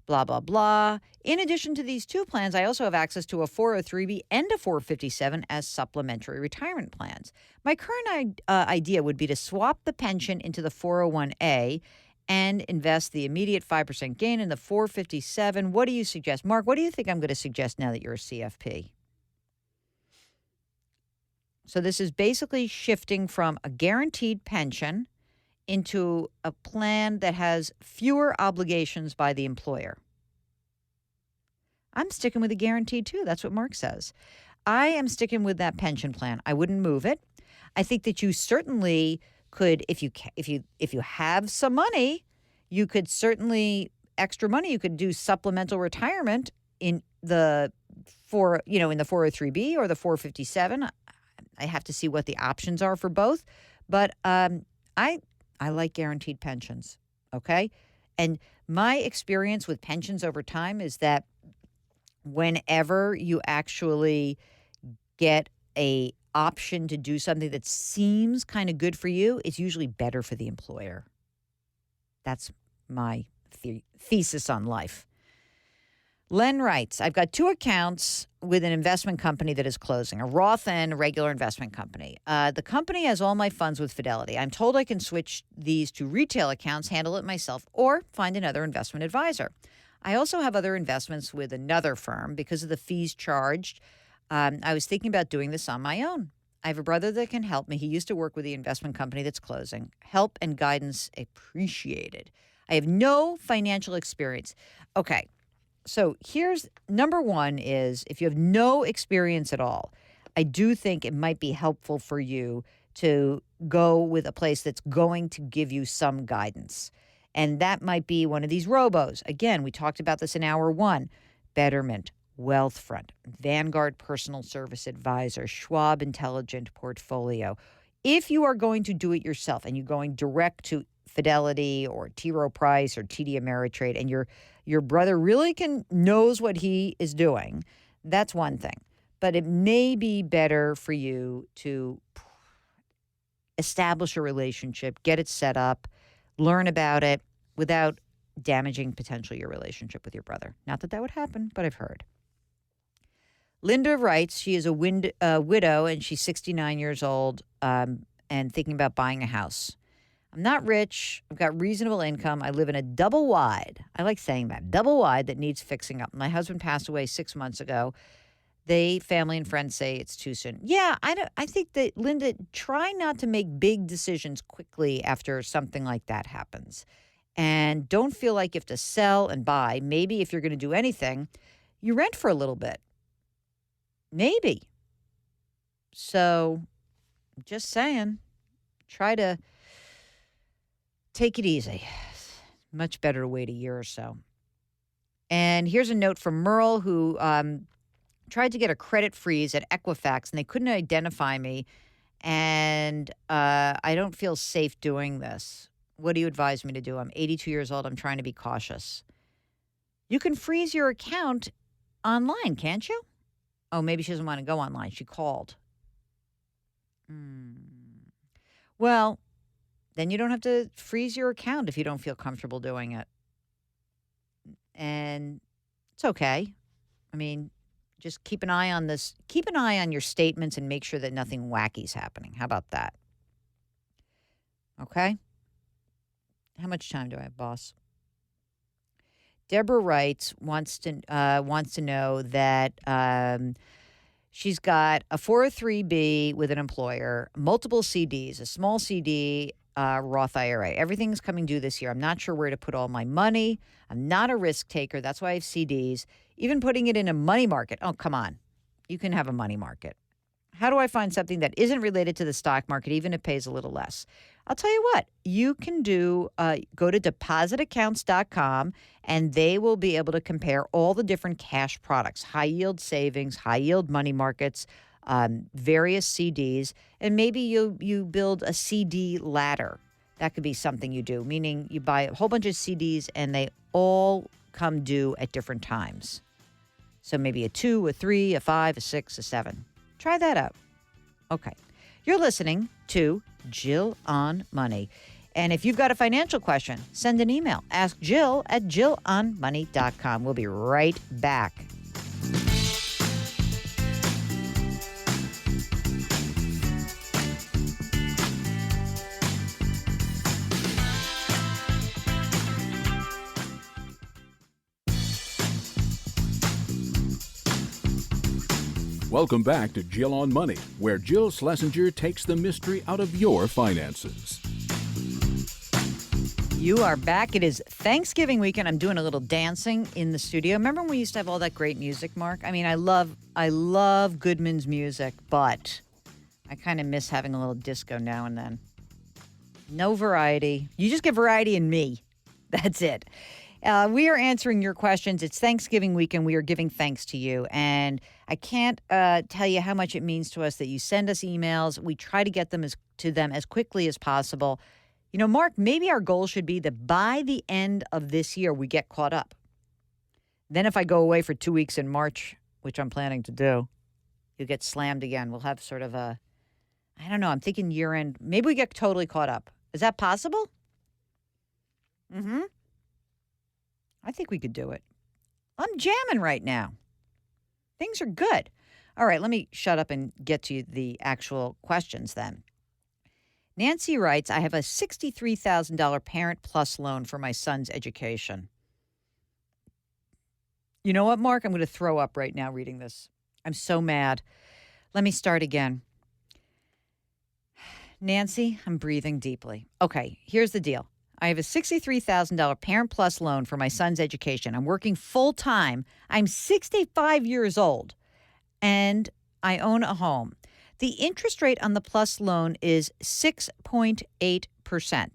blah, blah, blah. In addition to these two plans, I also have access to a 403B and a 457 as supplementary retirement plans. My current idea would be to swap the pension into the 401A and invest the immediate 5% gain in the 457. What do you suggest? Mark, what do you think I'm going to suggest now that you're a CFP? So this is basically shifting from a guaranteed pension into a plan that has fewer obligations by the employer. I'm sticking with the guaranteed too. That's what Mark says. I am sticking with that pension plan. I wouldn't move it. I think that you certainly could, if you have some money, you could certainly extra money. You could do supplemental retirement in the in the 403B or the 457. I have to see what the options are for both, but I like guaranteed pensions, okay? And my experience with pensions over time is that whenever you actually get a option to do something that seems kind of good for you, it's usually better for the employer. That's my thesis on life. Len writes, I've got two accounts with an investment company that is closing, a Roth and a regular investment company. The company has all my funds with Fidelity. I'm told I can switch these to retail accounts, handle it myself, or find another investment advisor. I also have other investments with another firm because of the fees charged. I was thinking about doing this on my own. I have a brother that can help me. He used to work with the investment company that's closing. Help and guidance appreciated. I have no financial experience. Okay. So here's number one is if you have no experience at all, I do think it might be helpful for you to go with a place that's going to give you some guidance. And that might be one of these robos. Again, we talked about this in hour one. Betterment, Wealthfront, Vanguard Personal Service Advisor, Schwab Intelligent Portfolio. If you are going to do it yourself and you're going direct to Fidelity or T. Rowe Price or TD Ameritrade, and your brother really knows what he is doing, that's one thing. But it may be better for you to establish a relationship, get it set up, learn about it without damaging potentially your relationship with your brother. Not that that would happen, but I've heard. Linda writes she is a widow and she's 69 years old and thinking about buying a house. I'm not rich. I've got reasonable income. I live in a double wide. I like saying that. Double wide that needs fixing up. My husband passed away 6 months ago. Family and friends say it's too soon. Yeah, I think that, Linda, try not to make big decisions quickly after something like that happens. And don't feel like you have to sell and buy. Maybe if you're going to do anything, you rent for a little bit. Maybe. So, just saying, try to take it easy. Much better to wait a year or so. And here's a note from Merle, who tried to get a credit freeze at Equifax, and they couldn't identify me. And I don't feel safe doing this. What do you advise me to do? I'm 82 years old. I'm trying to be cautious. You can freeze your account online, can't you? Oh, maybe she doesn't want to go online. She called. Well, then you don't have to freeze your account if you don't feel comfortable doing it. and it's okay. I mean, just keep an eye on this. Keep an eye on your statements and make sure that nothing wacky's happening. How about that? Okay? How much time do I have, boss? Deborah writes, wants to know that she's got a 403B with an employer, multiple CDs, a small CD, Roth IRA. Everything's coming due this year. I'm not sure where to put all my money. I'm not a risk taker. That's why I have CDs. Even putting it in a money market. Oh, come on. You can have a money market. How do I find something that isn't related to the stock market, even if it pays a little less? I'll tell you what, you can do, go to depositaccounts.com, and they will be able to compare all the different cash products, high yield savings, high yield money markets, various CDs, and maybe you build a CD ladder. That could be something you do, meaning you buy a whole bunch of CDs and they all come due at different times. So maybe a 2, a 3, a 5, a 6, a 7. Try that out. Okay. You're listening to Jill on Money. And if you've got a financial question, send an email. Ask Jill at jillonmoney.com. We'll be right back. Welcome back to Jill on Money, where Jill Schlesinger takes the mystery out of your finances. You are back. It is Thanksgiving weekend. I'm doing a little dancing in the studio. Remember when we used to have all that great music, Mark? I mean, I love Goodman's music, but I kind of miss having a little disco now and then. No variety. You just get variety in me. That's it. We are answering your questions. It's Thanksgiving weekend. We are giving thanks to you. And I can't tell you how much it means to us that you send us emails. We try to get them to them as quickly as possible. You know, Mark, maybe our goal should be that by the end of this year, we get caught up. Then if I go away for 2 weeks in March, which I'm planning to do, you'll get slammed again. We'll have sort of I don't know, I'm thinking year end. Maybe we get totally caught up. Is that possible? Mm-hmm. I think we could do it. I'm jamming right now. Things are good. All right, let me shut up and get to the actual questions then. Nancy writes, I have a $63,000 Parent Plus loan for my son's education. You know what, Mark? I'm going to throw up right now reading this. I'm so mad. Let me start again. Nancy, I'm breathing deeply. Okay, here's the deal. I have a $63,000 Parent Plus loan for my son's education. I'm working full time. I'm 65 years old, and I own a home. The interest rate on the Plus loan is 6.8%,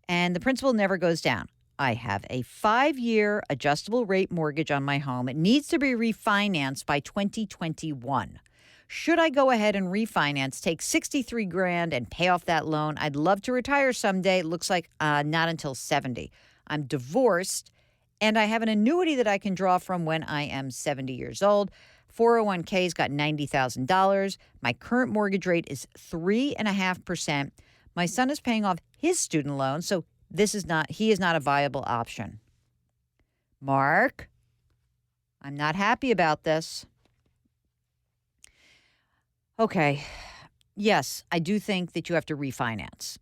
and the principal never goes down. I have a 5-year adjustable rate mortgage on my home. It needs to be refinanced by 2021. Should I go ahead and refinance, take $63,000 and pay off that loan? I'd love to retire someday. It looks like not until 70. I'm divorced, and I have an annuity that I can draw from when I am 70 years old. 401k's got $90,000. My current mortgage rate is 3.5%. My son is paying off his student loan, so he is not a viable option. Mark, I'm not happy about this. Okay. Yes, I do think that you have to refinance.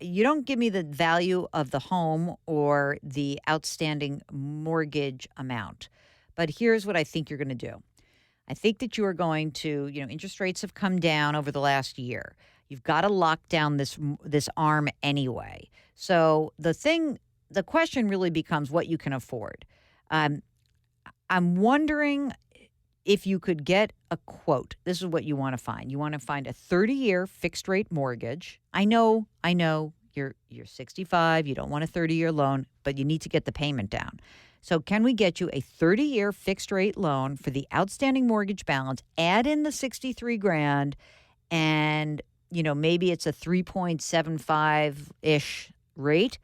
You don't give me the value of the home or the outstanding mortgage amount. But here's what I think you're going to do. I think that you are going to, interest rates have come down over the last year. You've got to lock down this arm anyway. So the question really becomes what you can afford. I'm wondering if you could get a quote. This is what you want to find. You want to find a 30-year fixed rate mortgage. I know you're 65, you don't want a 30-year loan, but you need to get the payment down. So can we get you a 30-year fixed rate loan for the outstanding mortgage balance, add in the $63,000, and maybe it's a 3.75-ish rate?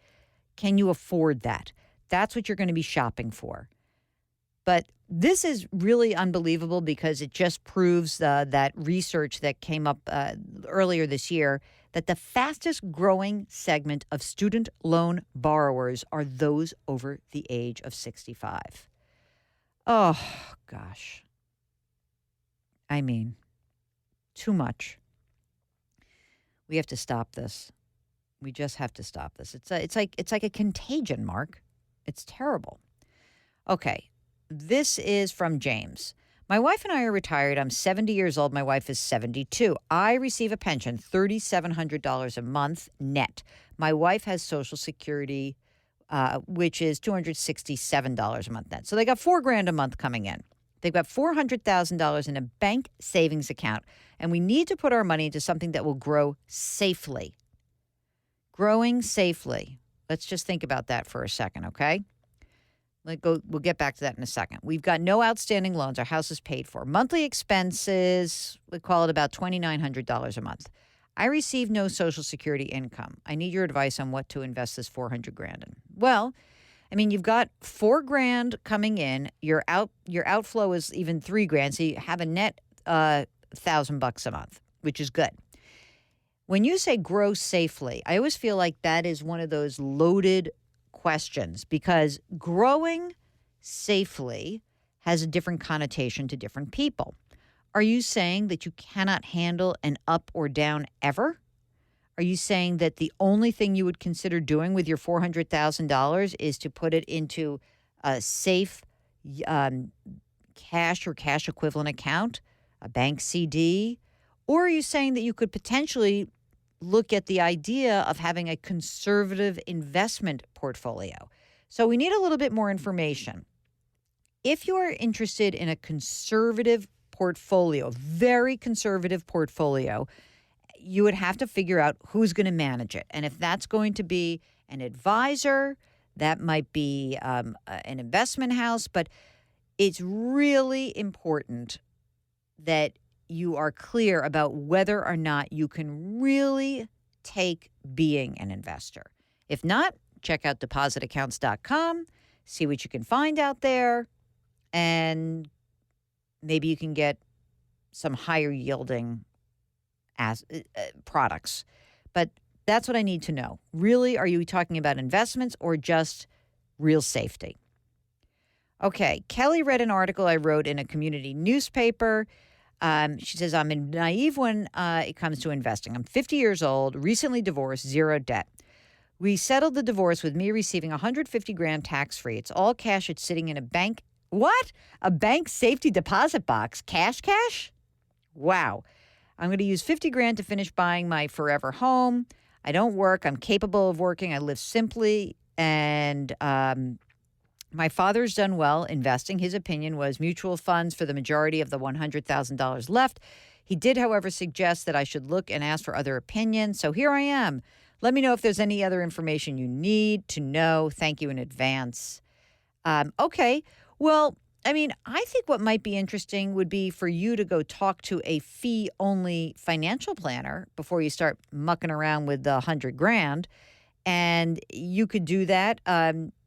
Can you afford that? That's what you're going to be shopping for. But this is really unbelievable because it just proves that research that came up earlier this year that the fastest growing segment of student loan borrowers are those over the age of 65. Oh, gosh. I mean, too much. We have to stop this. We just have to stop this. It's like a contagion, Mark. It's terrible. Okay. This is from James. My wife and I are retired. I'm 70 years old. My wife is 72. I receive a pension, $3,700 a month net. My wife has Social Security, which is $267 a month net. So they got $4,000 a month coming in. They've got $400,000 in a bank savings account, and we need to put our money into something that will grow safely. Growing safely. Let's just think about that for a second, okay? We'll get back to that in a second. We've got no outstanding loans. Our house is paid for. Monthly expenses, we call it about $2,900 a month. I receive no Social Security income. I need your advice on what to invest this $400,000 in. Well, I mean, you've got $4,000 coming in. Your outflow is even $3,000, so you have a net $1,000 a month, which is good. When you say grow safely, I always feel like that is one of those loaded questions because growing safely has a different connotation to different people. Are you saying that you cannot handle an up or down ever? Are you saying that the only thing you would consider doing with your $400,000 is to put it into a safe cash or cash equivalent account, a bank CD? Or are you saying that you could potentially look at the idea of having a conservative investment portfolio? So we need a little bit more information. If you are interested in a conservative portfolio, very conservative portfolio, you would have to figure out who's going to manage it. And if that's going to be an advisor, that might be an investment house. But it's really important that you are clear about whether or not you can really take being an investor. If not, check out depositaccounts.com, see what you can find out there, and maybe you can get some higher yielding products. But that's what I need to know. Really, are you talking about investments or just real safety? Okay, Kelly read an article I wrote in a community newspaper. She says, I'm naive when it comes to investing. I'm 50 years old, recently divorced, zero debt. We settled the divorce with me receiving $150,000 tax-free. It's all cash. It's sitting in a bank. What? A bank safety deposit box? Cash? Wow. I'm going to use $50,000 to finish buying my forever home. I don't work. I'm capable of working. I live simply. And my father's done well investing. His opinion was mutual funds for the majority of the $100,000 left. He did, however, suggest that I should look and ask for other opinions. So here I am. Let me know if there's any other information you need to know. Thank you in advance. Okay. Well, I mean, I think what might be interesting would be for you to go talk to a fee-only financial planner before you start mucking around with the $100,000. And you could do that.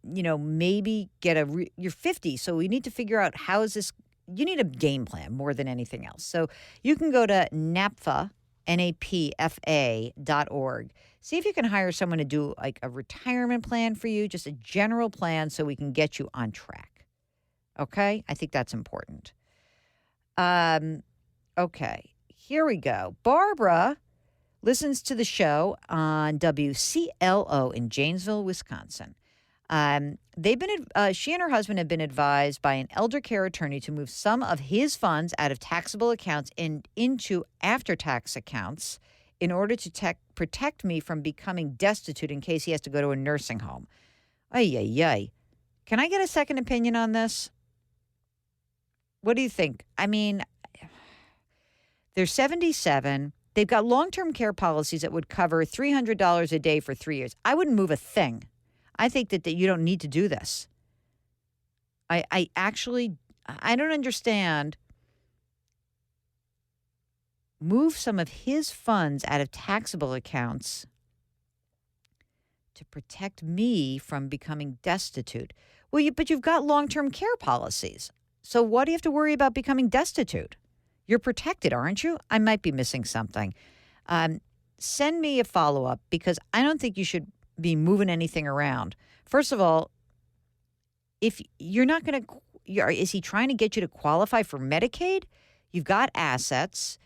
Maybe get you're 50, so we need to figure out how is this. You need a game plan more than anything else. So you can go to NAPFA, NAPFA.org. See if you can hire someone to do like a retirement plan for you, just a general plan so we can get you on track. Okay? I think that's important. Okay, here we go. Barbara listens to the show on WCLO in Janesville, Wisconsin. She and her husband have been advised by an elder care attorney to move some of his funds out of taxable accounts and into after-tax accounts in order to protect me from becoming destitute in case he has to go to a nursing home. Ay. Can I get a second opinion on this? What do you think? I mean, they're 77. They've got long-term care policies that would cover $300 a day for 3 years. I wouldn't move a thing. I think that you don't need to do this. I don't understand. Move some of his funds out of taxable accounts to protect me from becoming destitute. Well, but you've got long-term care policies. So why do you have to worry about becoming destitute? You're protected, aren't you? I might be missing something. Send me a follow-up because I don't think you should be moving anything around. First of all, if you're not going to, is he trying to get you to qualify for Medicaid? You've got assets.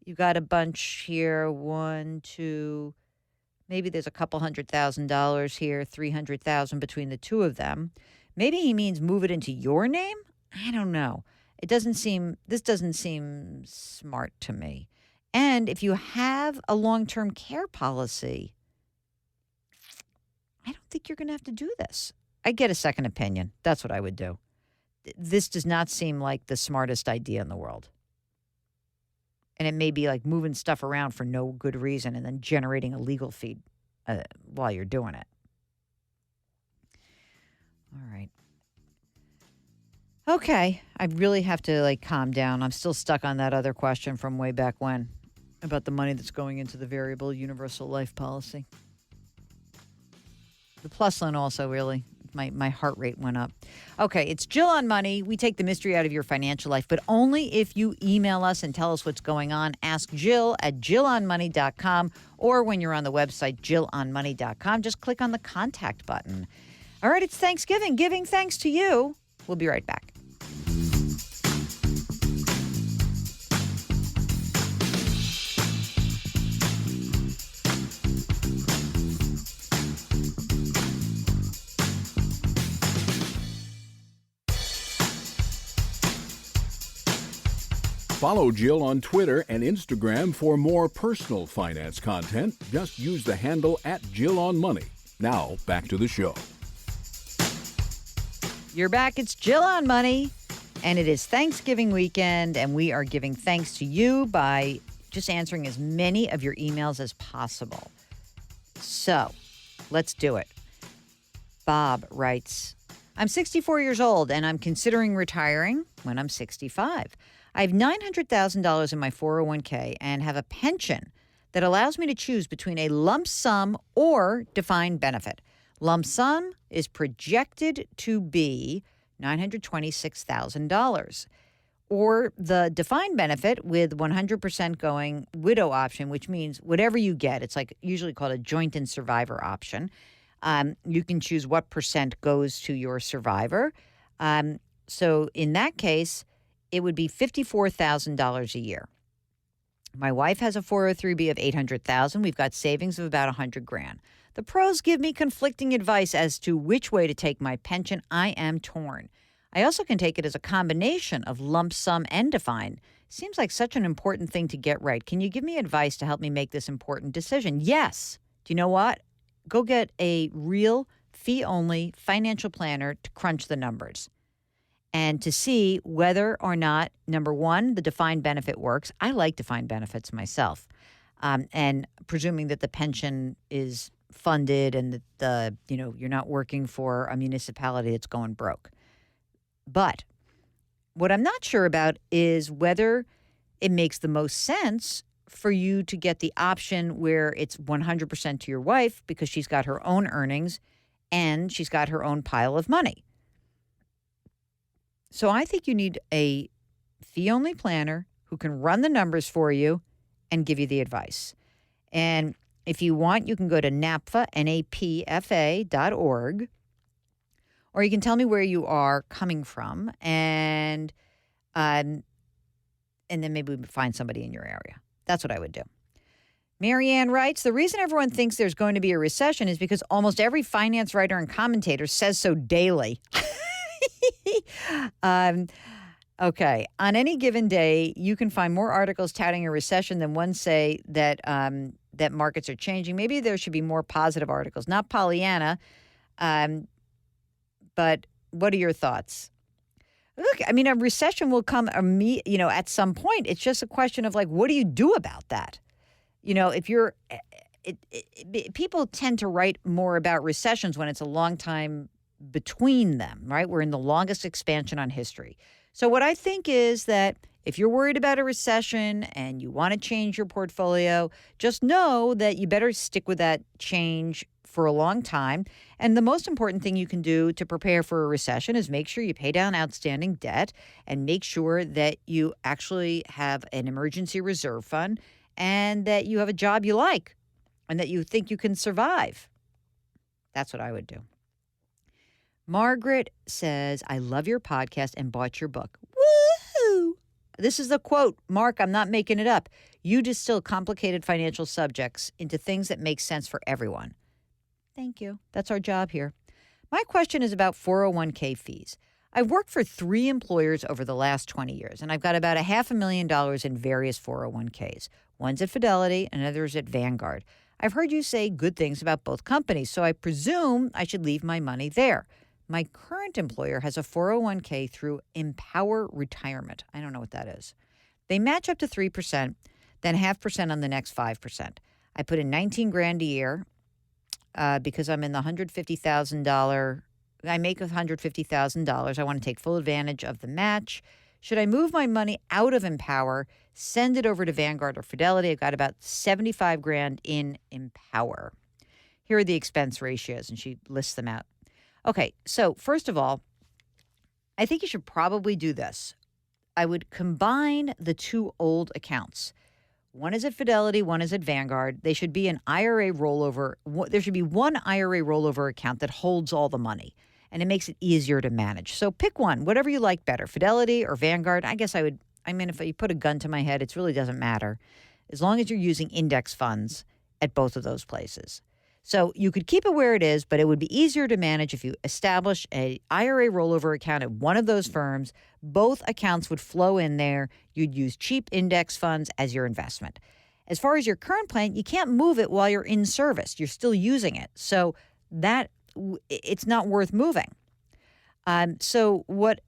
You've got a bunch here. One, two, maybe there's a couple $100,000 here, 300,000 between the two of them. Maybe he means move it into your name. I don't know. This doesn't seem smart to me. And if you have a long-term care policy, I don't think you're going to have to do this. I get a second opinion. That's what I would do. This does not seem like the smartest idea in the world. And it may be like moving stuff around for no good reason and then generating a legal fee while you're doing it. All right. Okay. I really have to calm down. I'm still stuck on that other question from way back when about the money that's going into the variable universal life policy. The plus line also really, my heart rate went up. Okay, it's Jill on Money. We take the mystery out of your financial life, but only if you email us and tell us what's going on. Ask Jill at jillonmoney.com, or when you're on the website, jillonmoney.com, just click on the contact button. All right, it's Thanksgiving. Giving thanks to you. We'll be right back. Follow Jill on Twitter and Instagram for more personal finance content. Just use the handle @JillOnMoney. Now, back to the show. You're back. It's Jill on Money, and it is Thanksgiving weekend, and we are giving thanks to you by just answering as many of your emails as possible. So, let's do it. Bob writes, I'm 64 years old, and I'm considering retiring when I'm 65. I have $900,000 in my 401k and have a pension that allows me to choose between a lump sum or defined benefit. Lump sum is projected to be $926,000. Or the defined benefit with 100% going widow option, which means whatever you get, it's usually called a joint and survivor option. You can choose what percent goes to your survivor. So in that case, it would be $54,000 a year. My wife has a 403B of $800,000. We've got savings of about $100,000. The pros give me conflicting advice as to which way to take my pension. I am torn. I also can take it as a combination of lump sum and defined. Seems like such an important thing to get right. Can you give me advice to help me make this important decision? Yes. Do you know what? Go get a real fee-only financial planner to crunch the numbers and to see whether or not, number one, the defined benefit works. I like defined benefits myself. And presuming that the pension is funded and that you're not working for a municipality that's going broke. But what I'm not sure about is whether it makes the most sense for you to get the option where it's 100% to your wife because she's got her own earnings and she's got her own pile of money. So I think you need a fee-only planner who can run the numbers for you and give you the advice. And if you want, you can go to NAPFA, NAPFA.org, or you can tell me where you are coming from, and then maybe we find somebody in your area. That's what I would do. Marianne writes, the reason everyone thinks there's going to be a recession is because almost every finance writer and commentator says so daily. Okay. On any given day, you can find more articles touting a recession than one say that that markets are changing. Maybe there should be more positive articles. Not Pollyanna, but what are your thoughts? Look, I mean, a recession will come, at some point. It's just a question of what do you do about that? If you're, people tend to write more about recessions when it's a long time between them, right? We're in the longest expansion on history. So what I think is that if you're worried about a recession and you want to change your portfolio, just know that you better stick with that change for a long time. And the most important thing you can do to prepare for a recession is make sure you pay down outstanding debt and make sure that you actually have an emergency reserve fund and that you have a job you like and that you think you can survive. That's what I would do. Margaret says, I love your podcast and bought your book. Woohoo! This is the quote. Mark, I'm not making it up. You distill complicated financial subjects into things that make sense for everyone. Thank you. That's our job here. My question is about 401k fees. I've worked for 3 employers over the last 20 years, and I've got about $500,000 in various 401ks. One's at Fidelity, and another's at Vanguard. I've heard you say good things about both companies, so I presume I should leave my money there. My current employer has a 401k through Empower Retirement. I don't know what that is. They match up to 3%, then 0.5% on the next 5%. I put in $19,000 a year because I'm in the $150,000. I make $150,000. I want to take full advantage of the match. Should I move my money out of Empower, send it over to Vanguard or Fidelity? I've got about $75,000 in Empower. Here are the expense ratios, and she lists them out. Okay, so first of all, I think you should probably do this. I would combine the 2 old accounts. One is at Fidelity, one is at Vanguard. They should be an IRA rollover. There should be one IRA rollover account that holds all the money, and it makes it easier to manage. So pick one, whatever you like better, Fidelity or Vanguard. I guess if you put a gun to my head, it really doesn't matter, as long as you're using index funds at both of those places. So you could keep it where it is, but it would be easier to manage if you establish an IRA rollover account at one of those firms. Both accounts would flow in there. You'd use cheap index funds as your investment. As far as your current plan, you can't move it while you're in service. You're still using it. So it's not worth moving. So what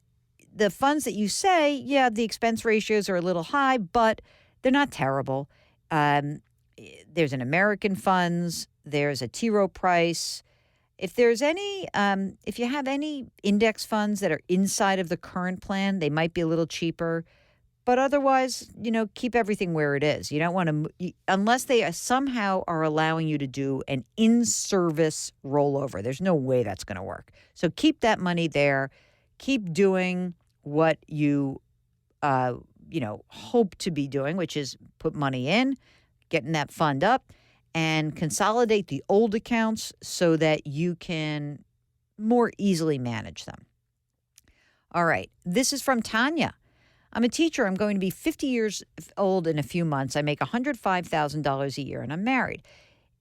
the funds that you say, yeah, the expense ratios are a little high, but they're not terrible. There's an American Funds. There's a T. Rowe Price. If there's any, if you have any index funds that are inside of the current plan, they might be a little cheaper. But otherwise, keep everything where it is. You don't want to, unless they somehow are allowing you to do an in-service rollover. There's no way that's going to work. So keep that money there. Keep doing what you, hope to be doing, which is put money in, getting that fund up, and consolidate the old accounts so that you can more easily manage them. All right. This is from Tanya. I'm a teacher. I'm going to be 50 years old in a few months. I make $105,000 a year, and I'm married.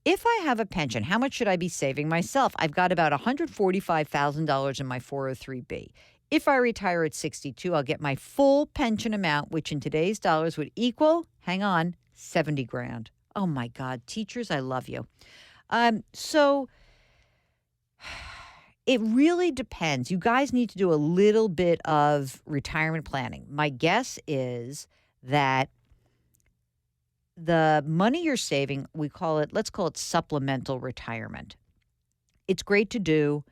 If I have a pension, how much should I be saving myself? I've got about $145,000 in my 403B. If I retire at 62, I'll get my full pension amount, which in today's dollars would equal, hang on, $70,000. Oh, my God. Teachers, I love you. So it really depends. You guys need to do a little bit of retirement planning. My guess is that the money you're saving, let's call it supplemental retirement. It's great to do.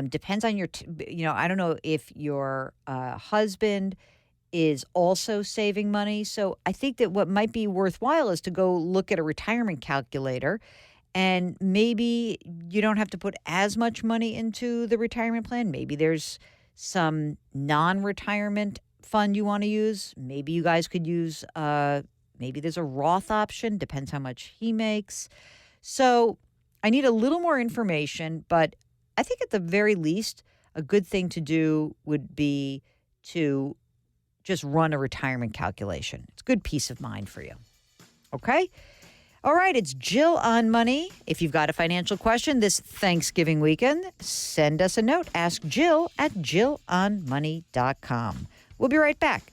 Depends on I don't know if your husband is also saving money. So I think that what might be worthwhile is to go look at a retirement calculator, and maybe you don't have to put as much money into the retirement plan. Maybe there's some non-retirement fund you want to use. Maybe you guys could use, maybe there's a Roth option, depends how much he makes. So I need a little more information, but I think at the very least, a good thing to do would be to just run a retirement calculation. It's good peace of mind for you. Okay? All right, it's Jill on Money. If you've got a financial question this Thanksgiving weekend, send us a note. Ask Jill at jillonmoney.com. We'll be right back.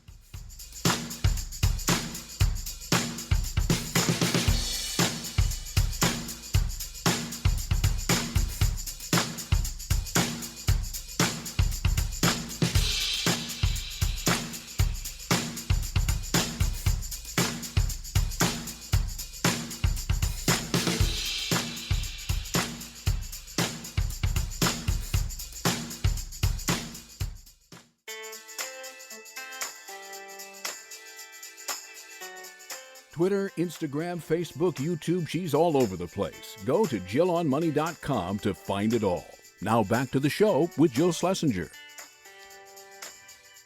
Twitter, Instagram, Facebook, YouTube. She's all over the place. Go to JillOnMoney.com to find it all. Now back to the show with Jill Schlesinger.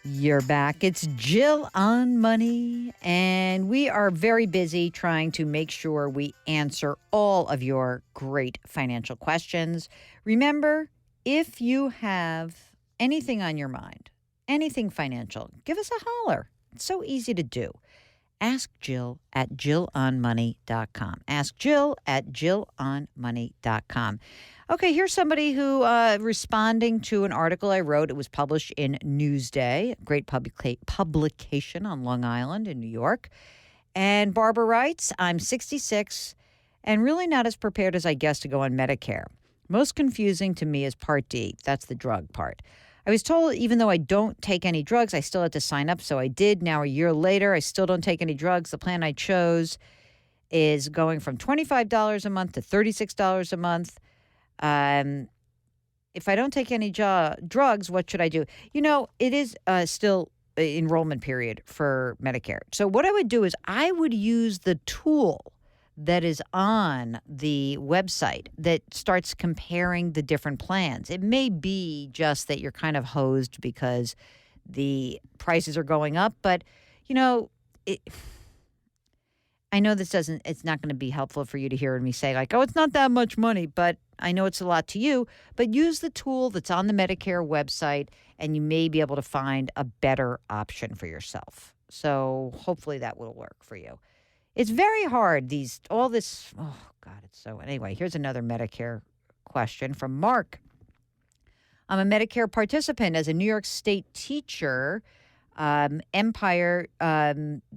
You're back. It's Jill on Money, and we are very busy trying to make sure we answer all of your great financial questions. Remember, if you have anything on your mind, anything financial, give us a holler. It's so easy to do. Ask Jill at JillOnMoney.com. Ask Jill at JillOnMoney.com. Okay, here's somebody who responding to an article I wrote. It was published in Newsday, a great publication on Long Island in New York. And Barbara writes, I'm 66 and really not as prepared as I guessed to go on Medicare. Most confusing to me is Part D. That's the drug part. I was told even though I don't take any drugs, I still had to sign up, so I did. Now, a year later, I still don't take any drugs. The plan I chose is going from $25 a month to $36 a month. If I don't take any drugs, what should I do? You know, it is still enrollment period for Medicare. So what I would do is I would use the tool that is on the website that starts comparing the different plans. It may be just that you're kind of hosed because the prices are going up, but, you know, I know it's not going to be helpful for you to hear me say like, oh, it's not that much money, but I know it's a lot to you. But use the tool that's on the Medicare website, and you may be able to find a better option for yourself. So hopefully that will work for you. It's very hard, Anyway, here's another Medicare question from Mark. I'm a Medicare participant. As a New York State teacher, Empire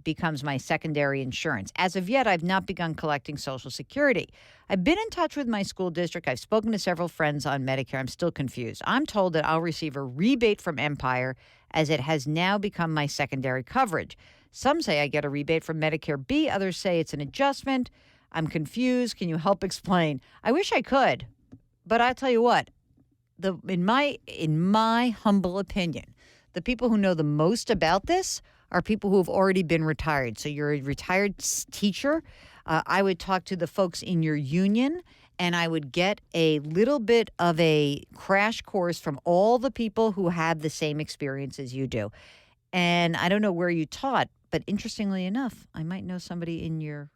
becomes my secondary insurance. As of yet, I've not begun collecting Social Security. I've been in touch with my school district. I've spoken to several friends on Medicare. I'm still confused. I'm told that I'll receive a rebate from Empire as it has now become my secondary coverage. Some say I get a rebate from Medicare B. Others say it's an adjustment. I'm confused. Can you help explain? I wish I could, but I'll tell you what. In my humble opinion, the people who know the most about this are people who have already been retired. So you're a retired teacher. I would talk to the folks in your union, and I would get a little bit of a crash course from all the people who have the same experience as you do. And I don't know where you taught, but interestingly enough, I might know somebody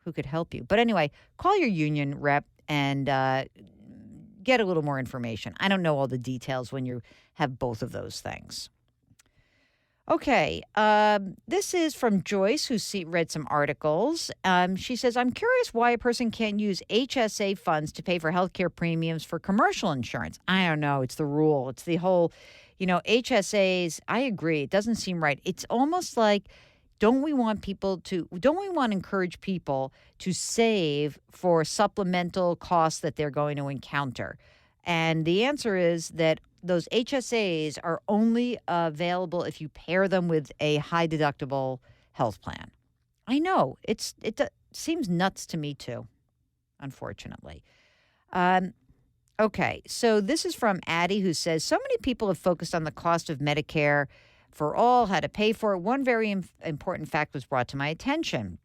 who could help you. But anyway, call your union rep and get a little more information. I don't know all the details when you have both of those things. Okay, this is from Joyce, who read some articles. She says, I'm curious why a person can't use HSA funds to pay for healthcare premiums for commercial insurance. I don't know. It's the rule. It's the whole, HSAs. I agree. It doesn't seem right. It's almost like, don't we want to encourage people to save for supplemental costs that they're going to encounter? And the answer is that those HSAs are only available if you pair them with a high deductible health plan. I know it seems nuts to me too, unfortunately. Okay, so this is from Addie, who says, so many people have focused on the cost of Medicare for all, how to pay for it. One very important fact was brought to my attention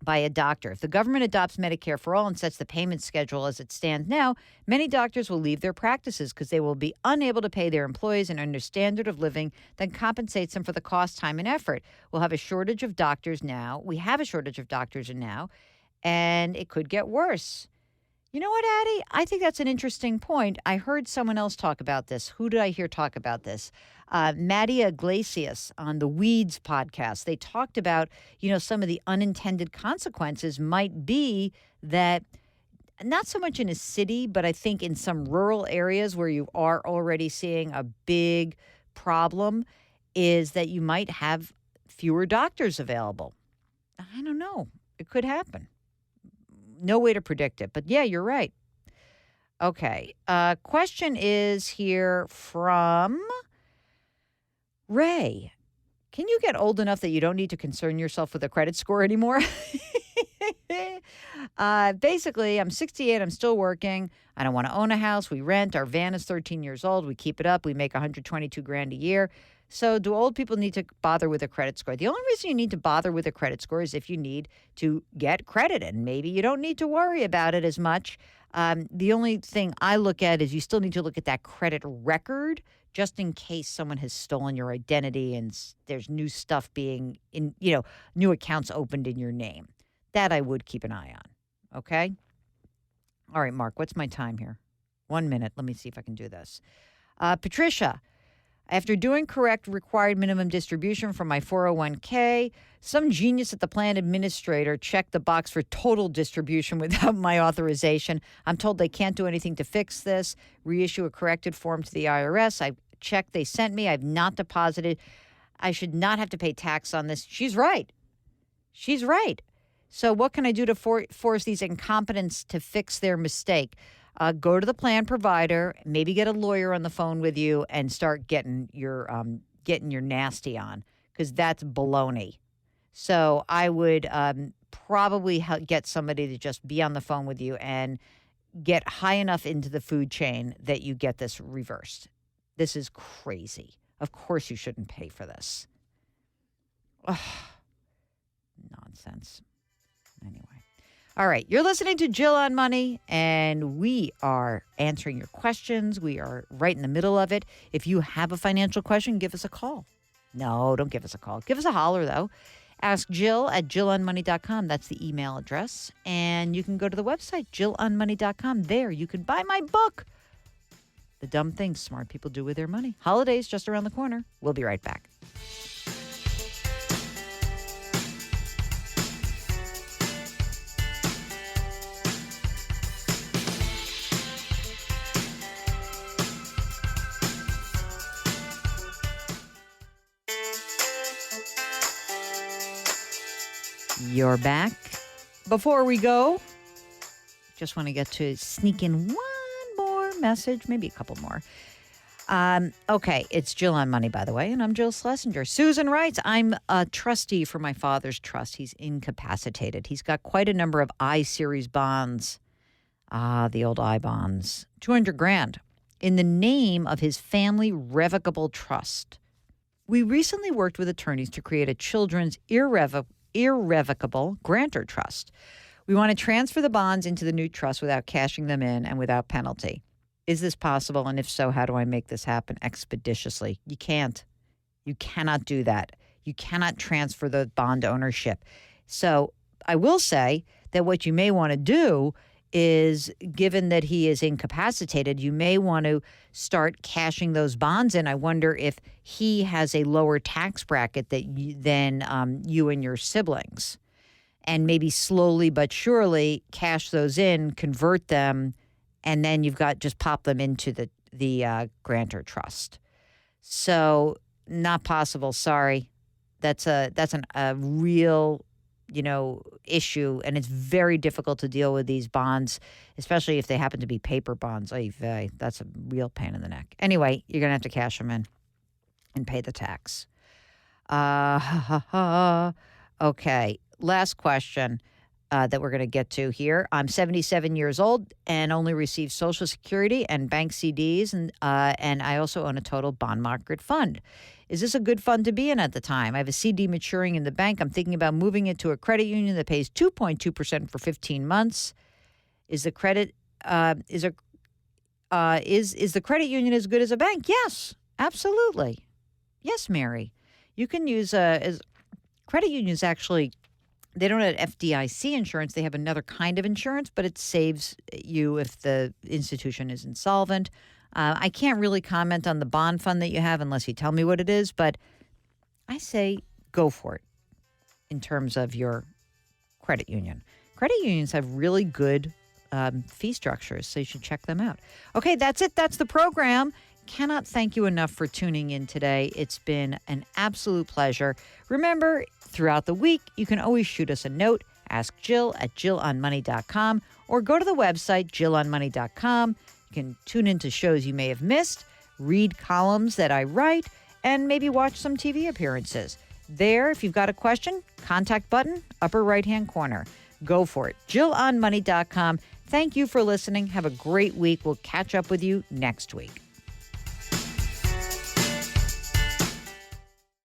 by a doctor. If the government adopts Medicare for all and sets the payment schedule as it stands now, many doctors will leave their practices because they will be unable to pay their employees an earned standard of living that compensates them for the cost, time, and effort. We'll have a shortage of doctors now. We have a shortage of doctors now, and it could get worse. You know what, Addie? I think that's an interesting point. I heard someone else talk about this. Who did I hear talk about this? Maddie Iglesias on the Weeds podcast. They talked about, some of the unintended consequences might be that not so much in a city, but I think in some rural areas where you are already seeing a big problem is that you might have fewer doctors available. I don't know. It could happen. No way to predict it. But yeah, you're right. Okay. Question is here from Ray. Can you get old enough that you don't need to concern yourself with a credit score anymore? Basically, I'm 68. I'm still working. I don't want to own a house. We rent. Our van is 13 years old. We keep it up. We make $122,000 a year. So do old people need to bother with a credit score? The only reason you need to bother with a credit score is if you need to get credit, and maybe you don't need to worry about it as much. The only thing I look at is you still need to look at that credit record just in case someone has stolen your identity and there's new stuff being new accounts opened in your name. That I would keep an eye on. Okay? All right, Mark, what's my time here? 1 minute. Let me see if I can do this. Patricia, after doing correct required minimum distribution from my 401k, some genius at the plan administrator checked the box for total distribution without my authorization. I'm told they can't do anything to fix this. Reissue a corrected form to the IRS. I checked they sent me. I've not deposited. I should not have to pay tax on this. She's right. She's right. So what can I do to force these incompetents to fix their mistake? Go to the plan provider, maybe get a lawyer on the phone with you, and start getting your nasty on, because that's baloney. So I would probably get somebody to just be on the phone with you and get high enough into the food chain that you get this reversed. This is crazy. Of course you shouldn't pay for this. Ugh. Nonsense. Anyway. All right. You're listening to Jill on Money, and we are answering your questions. We are right in the middle of it. If you have a financial question, give us a call. No, don't give us a call. Give us a holler, though. Ask Jill at JillOnMoney.com. That's the email address. And you can go to the website, JillOnMoney.com. There, you can buy my book, The Dumb Things Smart People Do With Their Money. Holidays just around the corner. We'll be right back. You're back. Before we go, just want to get to sneak in one more message, maybe a couple more. Okay, it's Jill on Money, by the way, and I'm Jill Schlesinger. Susan writes, I'm a trustee for my father's trust. He's incapacitated. He's got quite a number of I-series bonds. The old I bonds. $200,000 in the name of his family revocable trust. We recently worked with attorneys to create a children's irrevocable grantor trust. We want to transfer the bonds into the new trust without cashing them in and without penalty. Is this possible? And if so, how do I make this happen expeditiously? You can't. You cannot do that. You cannot transfer the bond ownership. So I will say that what you may want to do is, given that he is incapacitated, you may want to start cashing those bonds in. I wonder if he has a lower tax bracket than you and your siblings. And maybe slowly but surely cash those in, convert them, and then you've got just pop them into the grantor trust. So not possible. Sorry. That's a real issue, and it's very difficult to deal with these bonds, especially if they happen to be paper bonds. That's a real pain in the neck. Anyway, you're going to have to cash them in and pay the tax. Okay, last question that we're going to get to here. I'm 77 years old and only receive Social Security and bank CDs, and I also own a total bond market fund. Is this a good fund to be in at the time? I have a CD maturing in the bank. I'm thinking about moving it to a credit union that pays 2.2% for 15 months. Is the credit is the credit union as good as a bank? Yes, absolutely. Yes, Mary. You can use credit unions actually. They don't have FDIC insurance. They have another kind of insurance, but it saves you if the institution is insolvent. I can't really comment on the bond fund that you have unless you tell me what it is, but I say go for it in terms of your credit union. Credit unions have really good fee structures, so you should check them out. Okay, that's it. That's the program. Cannot thank you enough for tuning in today. It's been an absolute pleasure. Remember, throughout the week, you can always shoot us a note. Ask Jill at JillOnMoney.com or go to the website, JillOnMoney.com. You can tune into shows you may have missed, read columns that I write, and maybe watch some TV appearances. There, if you've got a question, contact button, upper right-hand corner. Go for it. JillOnMoney.com. Thank you for listening. Have a great week. We'll catch up with you next week.